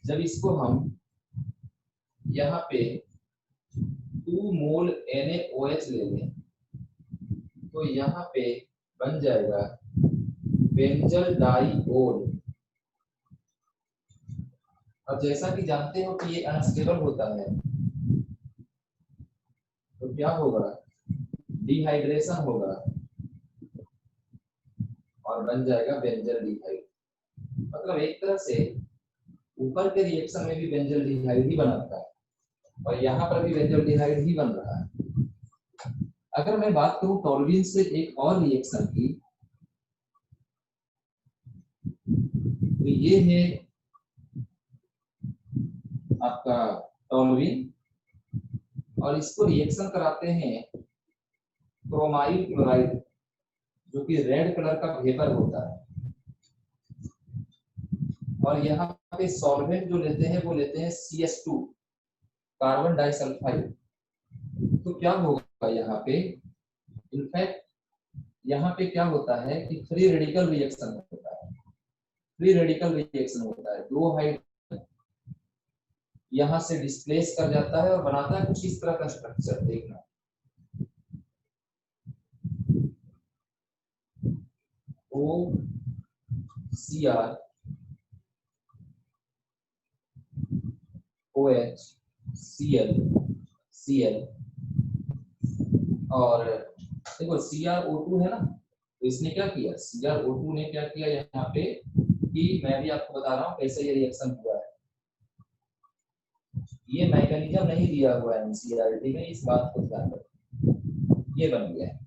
जब इसको हम यहाँ पे 2 मोल NaOH ले लें तो यहाँ पे बन जाएगा बेंजल डाइओल। अब जैसा कि जानते हो कि ये अनस्टेबल होता है तो क्या होगा, डिहाइड्रेशन होगा और बन जाएगा बेंजल्डिहाइड। मतलब एक तरह से ऊपर के रिएक्शन में भी बेंजल्डिहाइड ही बनाता है और यहाँ पर भी बेंजल्डिहाइड ही बन रहा है। अगर मैं बात करूं टोल्यूइन से एक और रिएक्शन की, तो ये है आपका टोल्यूइन, और इसको रिएक्शन कराते हैं क्रोमाइल क्लोराइड, जो कि रेड कलर का वेपर होता है। और यहाँ पे सॉल्वेंट जो लेते हैं वो लेते हैं CS2, कार्बन डाइसल्फाइड। तो क्या होगा यहाँ पे, इनफैक्ट यहाँ पे क्या होता है कि फ्री रेडिकल रिएक्शन होता है। फ्री रेडिकल रिएक्शन होता है, 2 हाइड्रोजन यहाँ से डिस्प्लेस कर जाता है और बनाता है कुछ इस तरह का स्ट्रक्चर। देखना, OCr OH Cl Cl, और देखो CrO2 है ना, तो इसने क्या किया, CrO2 ने क्या किया यहाँ पे, कि मैं भी आपको बता रहा हूँ कैसे ये रिएक्शन हुआ है। ये मैकेनिज्म नहीं दिया हुआ है NCERT में, इस बात को ध्यान रखो। ये बन गया है।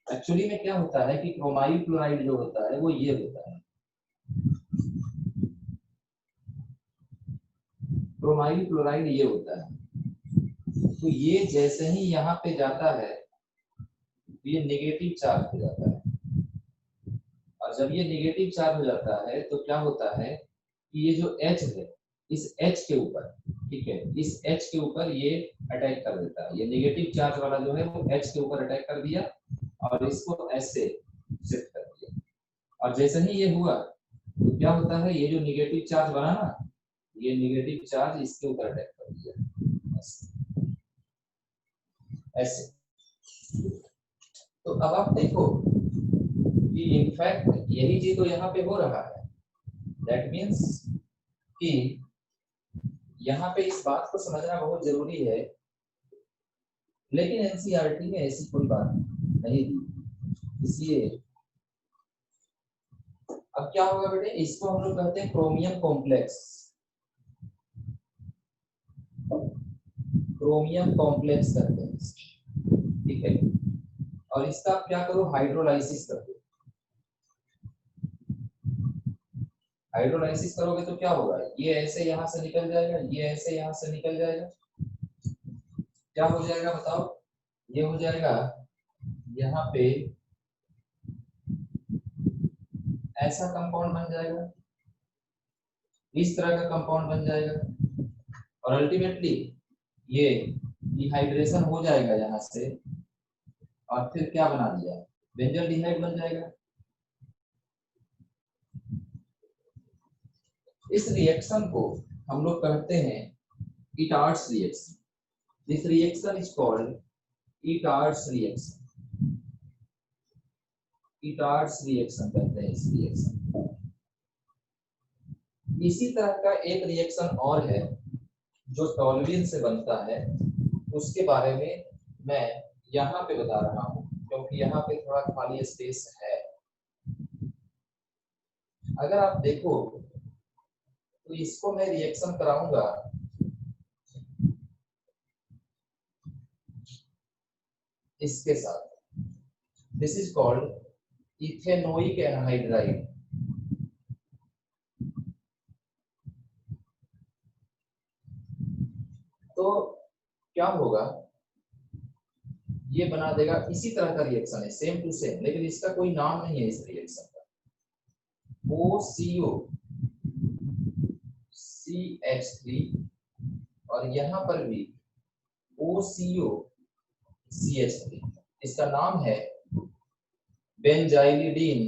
एक्चुअली में क्या होता है कि क्रोमाइल क्लोराइड जो होता है वो ये होता है, क्रोमाइल क्लोराइड ये होता है। तो ये जैसे ही यहाँ पे जाता है ये नेगेटिव चार्ज हो जाता है, और जब ये नेगेटिव चार्ज हो जाता है तो क्या होता है कि ये जो H है, इस H के ऊपर, ठीक है, इस H के ऊपर ये अटैक कर देता है। ये नेगेटिव चार्ज वाला जो है वो H के ऊपर अटैक कर दिया और इसको ऐसे शिफ्ट कर दिया। और जैसे ही ये हुआ तो क्या होता है, ये जो नेगेटिव चार्ज बना ना, ये नेगेटिव चार्ज इसके ऊपर अटैक कर दिया ऐसे। तो अब आप देखो कि इनफैक्ट यही चीज तो यहाँ पे हो रहा है। दैट मीन्स कि यहाँ पे इस बात को समझना बहुत जरूरी है, लेकिन NCERT में ऐसी कोई बात नहीं दी, इसलिए अब क्या होगा बेटे, इसको हम लोग कहते हैं क्रोमियम कॉम्प्लेक्स। क्रोमियम कॉम्प्लेक्स कहते हैं, ठीक है। और इसका आप क्या करो, हाइड्रोलाइसिस कर दो। हाइड्रोलाइसिस करोगे तो क्या होगा, ये ऐसे यहाँ से निकल जाएगा, ये ऐसे यहाँ से निकल जाएगा। क्या हो जाएगा बताओ, ये हो जाएगा यहाँ पे ऐसा कंपाउंड बन जाएगा, इस तरह का कंपाउंड बन जाएगा, और अल्टीमेटली ये डिहाइड्रेशन हो जाएगा यहाँ से, और फिर क्या बना दिया, बेंजल्डिहाइड बन जाएगा। इस रिएक्शन को हम लोग कहते हैं Etard's reaction. This reaction is called Etard's reaction. Etard's reaction कहते हैं इस रिएक्शन को। इसी तरह का एक रिएक्शन और है जो टोल्यूइन से बनता है, उसके बारे में मैं यहाँ पे बता रहा हूँ क्योंकि यहाँ पे थोड़ा खाली स्पेस है। अगर आप देखो तो इसको मैं रिएक्शन कराऊंगा इसके साथ। This is called ethanoic anhydride. तो क्या होगा, ये बना देगा, इसी तरह का रिएक्शन है, सेम टू सेम, लेकिन इसका कोई नाम नहीं है इस रिएक्शन का। OCO CH3 और यहां पर भी OCO CH3। इसका नाम है बेंजाइलिडीन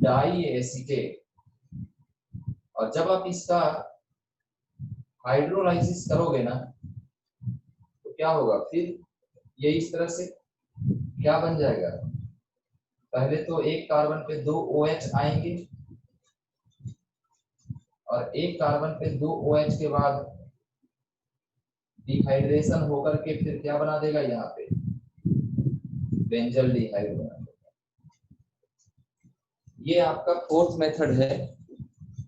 डाई एसीटेट। और जब आप इसका हाइड्रोलाइसिस करोगे ना तो क्या होगा, फिर ये इस तरह से क्या बन जाएगा, पहले तो एक कार्बन पे 2 OH आएंगे और एक कार्बन पे 2 OH के बाद डिहाइड्रेशन होकर के फिर क्या बना देगा, यहाँ पे बेंजल्डिहाइड बना देगा। ये आपका फोर्थ मेथड है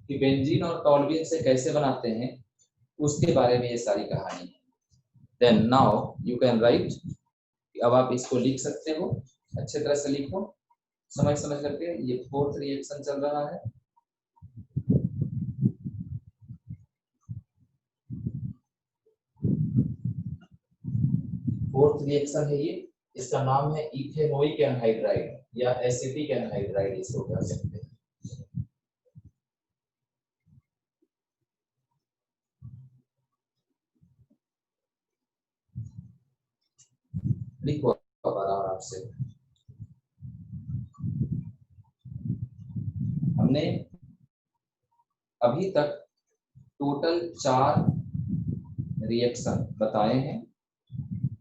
कि बेंजीन और टॉल्यूइन से कैसे बनाते हैं, उसके बारे में ये सारी कहानी है। Then now you can write. अब आप इसको लिख सकते हो, अच्छे तरह से लिखो, समझ करके। ये फोर्थ रिएक्शन चल रहा है। फोर्थ रिएक्शन है ये, इसका नाम है इथेनोइक एनहाइड्राइड या एसिटिक एनहाइड्राइड, इसको कह सकते हैं। लिखो आराम से। हमने अभी तक टोटल 4 रिएक्शन बताए हैं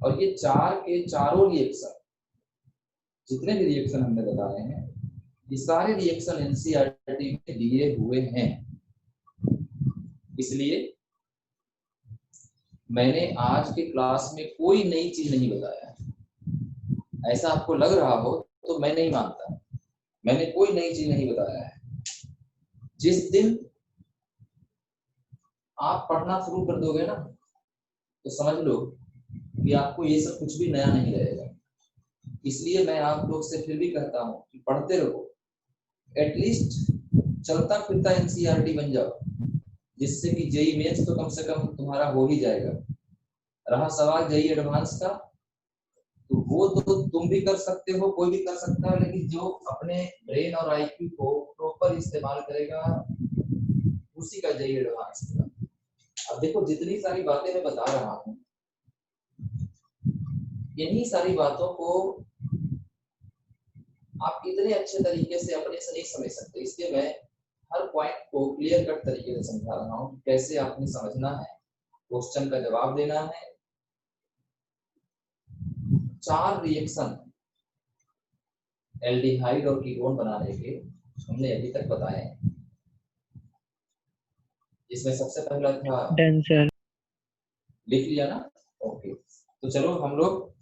और ये 4 के चारों रिएक्शन, जितने भी रिएक्शन हमने बताए हैं, ये सारे रिएक्शन एनसीईआरटी में दिए हुए हैं। इसलिए मैंने आज के क्लास में कोई नई चीज नहीं बताया है। ऐसा आपको लग रहा हो तो मैं नहीं मानता, मैंने कोई नई चीज नहीं बताया है। जिस दिन आप पढ़ना शुरू कर दोगे ना तो समझ लो कि आपको ये सब कुछ भी नया नहीं रहेगा। इसलिए मैं आप लोग से फिर भी कहता हूँ कि पढ़ते रहो, एटलीस्ट चलता फिरता एनसीईआरटी बन जाओ, जिससे कि जेईई मेंस तो कम से कम तुम्हारा हो ही जाएगा। रहा सवाल जेईई एडवांस का, तो वो तो तुम भी कर सकते हो, कोई भी कर सकता है, लेकिन जो अपने ब्रेन और आईक्यू को प्रॉपर इस्तेमाल करेगा उसी का जेईई एडवांस होगा। अब देखो, जितनी सारी बातें मैं बता रहा हूँ, यही सारी बातों को आप इतने अच्छे तरीके से अपने से नहीं समझ सकते, इसलिए मैं हर पॉइंट को क्लियर कट तरीके से समझा रहा हूँ, कैसे आपने समझना है, क्वेश्चन का जवाब देना है। 4 रिएक्शन एल्डिहाइड और कीटोन बनाने के हमने अभी तक बताए हैं। इसमें सबसे पहला था, डन सर। लिख लिया ना? ओके, तो चलो हम लोग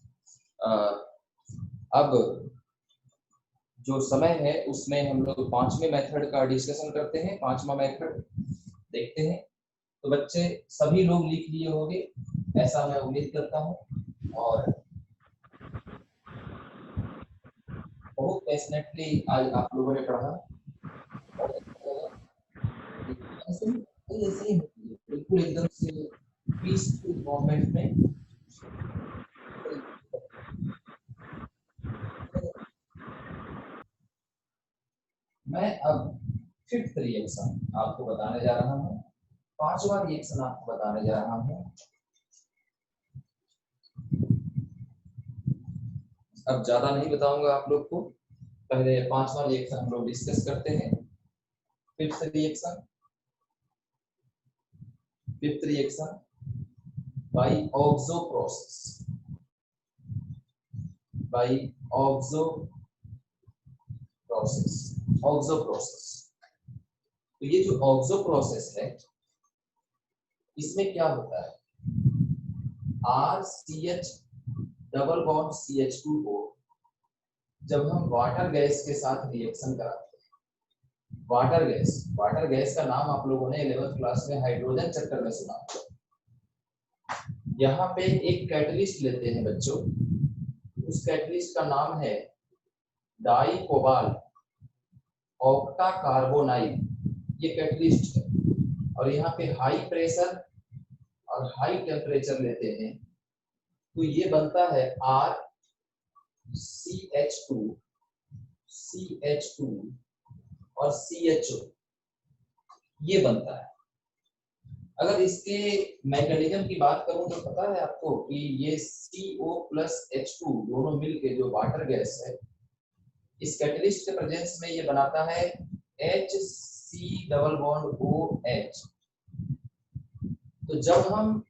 अब जो समय है उसमें हम लोग 5वें मेथड का डिस्कशन करते हैं। 5वां मेथड देखते हैं। तो बच्चे सभी लोग लिख लिए होंगे, ऐसा मैं उम्मीद करता हूँ, और बहुत पैशनेटली आज आप लोगों ने पढ़ा। ऐसे ही बिल्कुल एकदम से पीसफुल मोमेंट में मैं अब 5th रिएक्शन आपको बताने जा रहा हूँ। 5वां रिएक्शन आपको बताने जा रहा हूँ। अब ज्यादा नहीं बताऊंगा आप लोग को, पहले 5वां रिएक्शन हम लोग डिस्कस करते हैं। 5th reaction by oxo process, oxo process. तो ये जो ऑक्सो प्रोसेस है, इसमें क्या होता है, RCH डबल बॉन्ड CH2 को जब हम वाटर गैस के साथ रिएक्शन कराते हैं, वाटर गैस का नाम आप लोगों ने 11th क्लास में हाइड्रोजन चैप्टर में सुना होगा। यहाँ पे एक कैटलिस्ट लेते हैं बच्चों, उस कैटलिस्ट का नाम है डाई कोबाल्ट ऑक्टा कार्बोनाइल, ये कैटलिस्ट है। और यहाँ पे हाई प्रेशर और हाई टेम्परेचर लेते हैं तो ये बनता है CH2 और CHO, ये बनता है। अगर इसके मैकेनिज्म की बात करूं तो पता है आपको कि ये CO प्लस H2 दोनों मिलके जो वाटर गैस है, इस कैटलिस्ट के प्रेजेंस में ये बनाता है HC डबल बॉन्ड OH। तो जब हम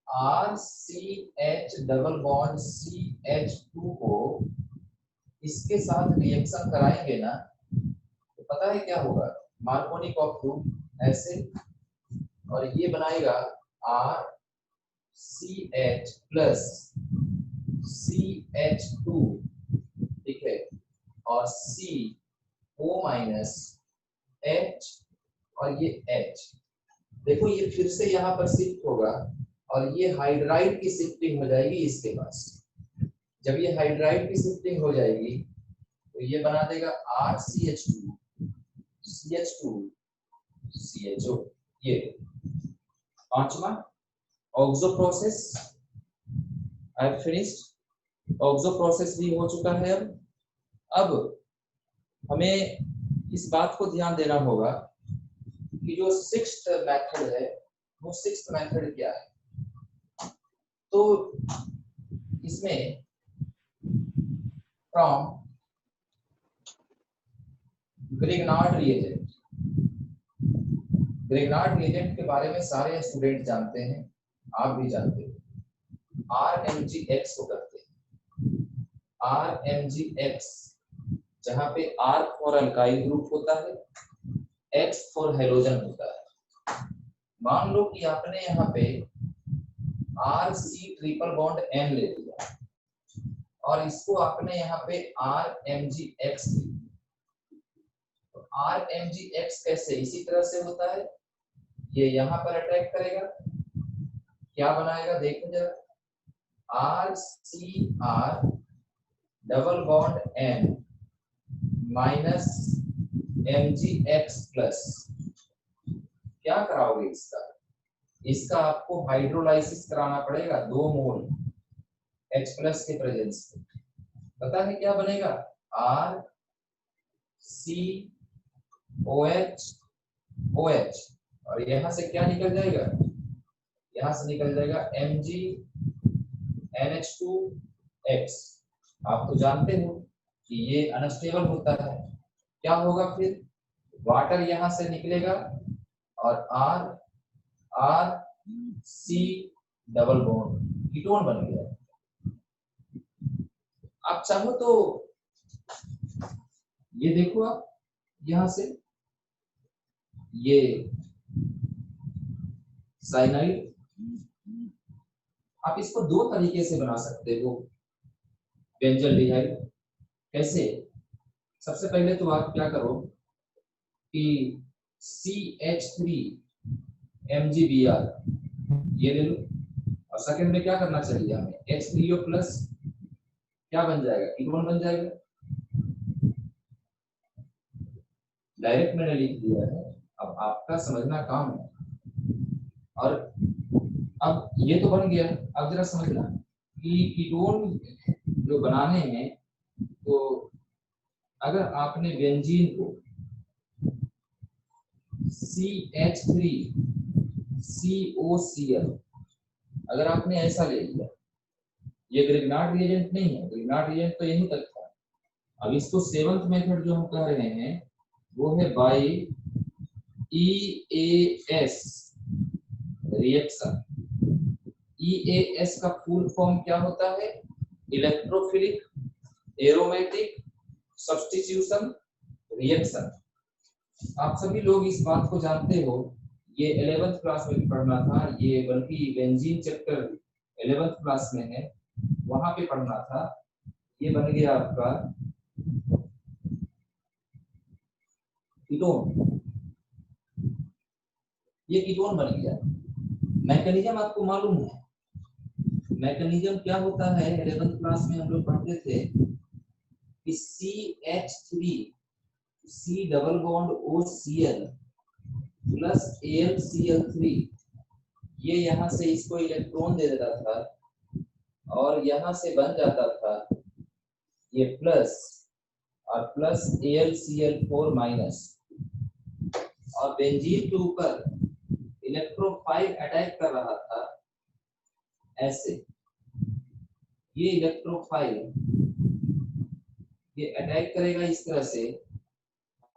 RCH डबल बॉन्ड CH2 को इसके साथ रिएक्शन कराएंगे ना, तो पता है क्या होगा, मार्कोनी ऑफ ग्रुप ऐसे, और ये बनाएगा RCH प्लस CH2, ठीक है, और CO माइनस H और ये H। देखो ये फिर से यहाँ पर शिफ्ट होगा और ये हाइड्राइड की शिफ्टिंग हो जाएगी इसके पास। जब ये हाइड्राइड की शिफ्टिंग हो जाएगी तो ये बना देगा RCH2 CH2 CHO। ये पांचवा oxo process, I have finished. Oxo process भी हो चुका है। अब हमें इस बात को ध्यान देना होगा कि जो सिक्स्थ मेथड है वो सिक्स्थ मेथड क्या है। तो इसमें फ्रॉम ग्रिग्नार्ड रिएजेंट के बारे में सारे स्टूडेंट जानते हैं, आप भी जानते हो। RMgX को करते हैं, RMgX, जहां पे R फॉर अल्काइल ग्रुप होता है, X फॉर हेलोजन होता है। मान लो कि आपने यहाँ पे RC ट्रिपल बॉन्ड N ले लिया और इसको आपने यहाँ पे RMgX लिया। तो RMgX कैसे, इसी तरह से होता है, ये यहाँ पर अटैक करेगा, क्या बनाएगा देखो जरा, RCR double bond N minus MgX plus. क्या कराओगे इसका आपको हाइड्रोलाइसिस कराना पड़ेगा 2 मोल H प्लस के प्रेजेंस में। पता है क्या बनेगा, RCOH और यहाँ से क्या निकल जाएगा, यहाँ से निकल जाएगा MgNH2X। आप तो जानते हो कि ये अनस्टेबल होता है, क्या होगा फिर, वाटर यहाँ से निकलेगा और RC डबल बॉन्ड कीटोन बन गया। आप चाहो तो ये देखो, आप यहां से ये साइनाइड, आप इसको 2 तरीके से बना सकते हो बेंजल्डिहाइड। कैसे, सबसे पहले तो आप क्या करो कि CH3 MgBr ये ले लो, और सेकंड में क्या करना चाहिए हमें, H3O प्लस क्या बन जाएगा, कीटोन बन जाएगा। डायरेक्ट मैंने लिख दिया है, अब आपका समझना काम है। और अब ये तो बन गया, अब जरा समझना कि कीटोन जो बनाने में, तो अगर आपने बेंजीन को CH3COCl अगर आपने ऐसा ले लिया, ये ग्रिग्नार्ड रिएजेंट नहीं है, ग्रिग्नार्ड रिएजेंट तो यही तक था। अब इसको 7th मेथड जो हम कह रहे हैं वो है बाय EAS रिएक्शन। EAS का फुल फॉर्म क्या होता है, इलेक्ट्रोफिलिक एरोमेटिक सब्स्टिट्यूशन रिएक्शन। आप सभी लोग इस बात को जानते हो, ये 11th क्लास में भी पढ़ना था, ये बल्कि बेंजीन चैप्टर 11th क्लास में है, वहां पे पढ़ना था। ये बन गया आपका कीटोन, ये कीटोन बन गया। मैकेनिज्म आपको मालूम है, मैकेनिज्म क्या होता है, 11th क्लास में हम लोग पढ़ते थे कि CH3 C double bond OCl plus AlCl3, ये यहाँ से इसको इलेक्ट्रॉन दे देता था और यहाँ से बन जाता था ये प्लस और प्लस AlCl4 माइनस, और बेंजीन के ऊपर इलेक्ट्रोफाइल अटैक कर रहा था ऐसे, ये इलेक्ट्रोफाइल ये अटैक करेगा इस तरह से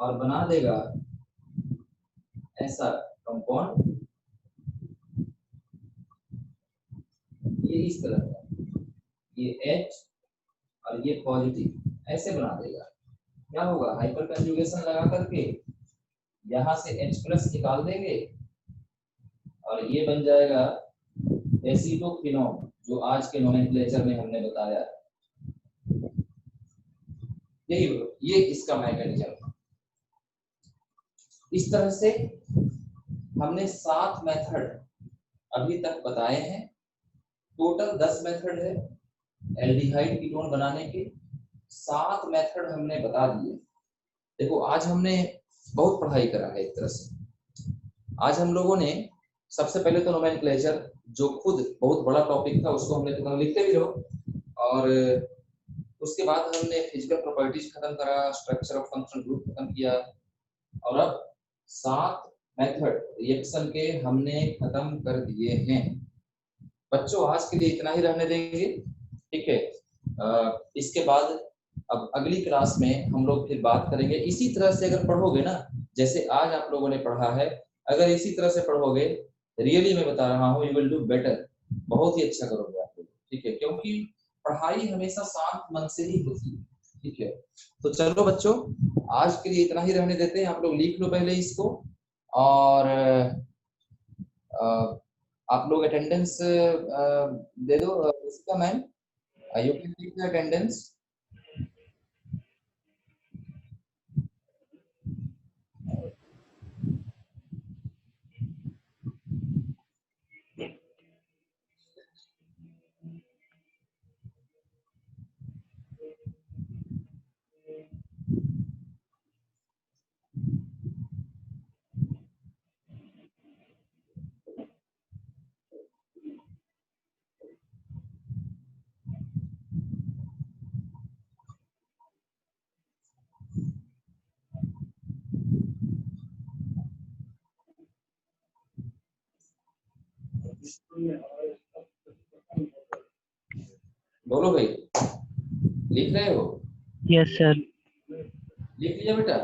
और बना देगा ऐसा कंपाउंड, ये इस तरह का, ये H और ये पॉजिटिव ऐसे बना देगा। क्या होगा, हाइपर कंजुगेशन लगा करके यहाँ से H प्लस निकाल देंगे और ये बन जाएगा एसिटोक्विनोन, जो आज के नोमेनक्लेचर में हमने बताया। यही ये इसका मैकेनिज्म। इस तरह से हमने 7 मेथड अभी तक बताए हैं। टोटल 10 मेथड है एल्डिहाइड कीटोन बनाने के, 7 मेथड हमने बता दिए। देखो आज हमने बहुत पढ़ाई करा है एक तरह से। आज हम लोगों ने सबसे पहले तो नोमेनक्लेचर, जो खुद बहुत बड़ा टॉपिक था, उसको हमने तो लिखते भी रहो, और उसके बाद हमने फिजिकल प्रॉपर्टीज खत्म करा, स्ट्रक्चर ऑफ फंक्शनल ग्रुप खत्म किया, और अब 7 मेथड रिएक्शन के हमने खत्म कर दिए हैं। बच्चों आज के लिए इतना ही रहने देंगे, ठीक है। इसके बाद अब अगली क्लास में हम लोग फिर बात करेंगे। इसी तरह से अगर पढ़ोगे ना, जैसे आज आप लोगों ने पढ़ा है, अगर इसी तरह से पढ़ोगे, रियली मैं बता रहा हूँ, यू विल डू बेटर, बहुत ही अच्छा करोगे आप लोग, ठीक है। क्योंकि पढ़ाई हमेशा शांत मन से ही होती है, ठीक है। तो चलो बच्चों, आज के लिए इतना ही रहने देते हैं। आप लोग लिख लो पहले इसको, और आप लोग अटेंडेंस दे दो इसका। Ma'am you can take the attendance. बोलो भाई, लिख रहे हो? Yes sir. लिख लिया बेटा?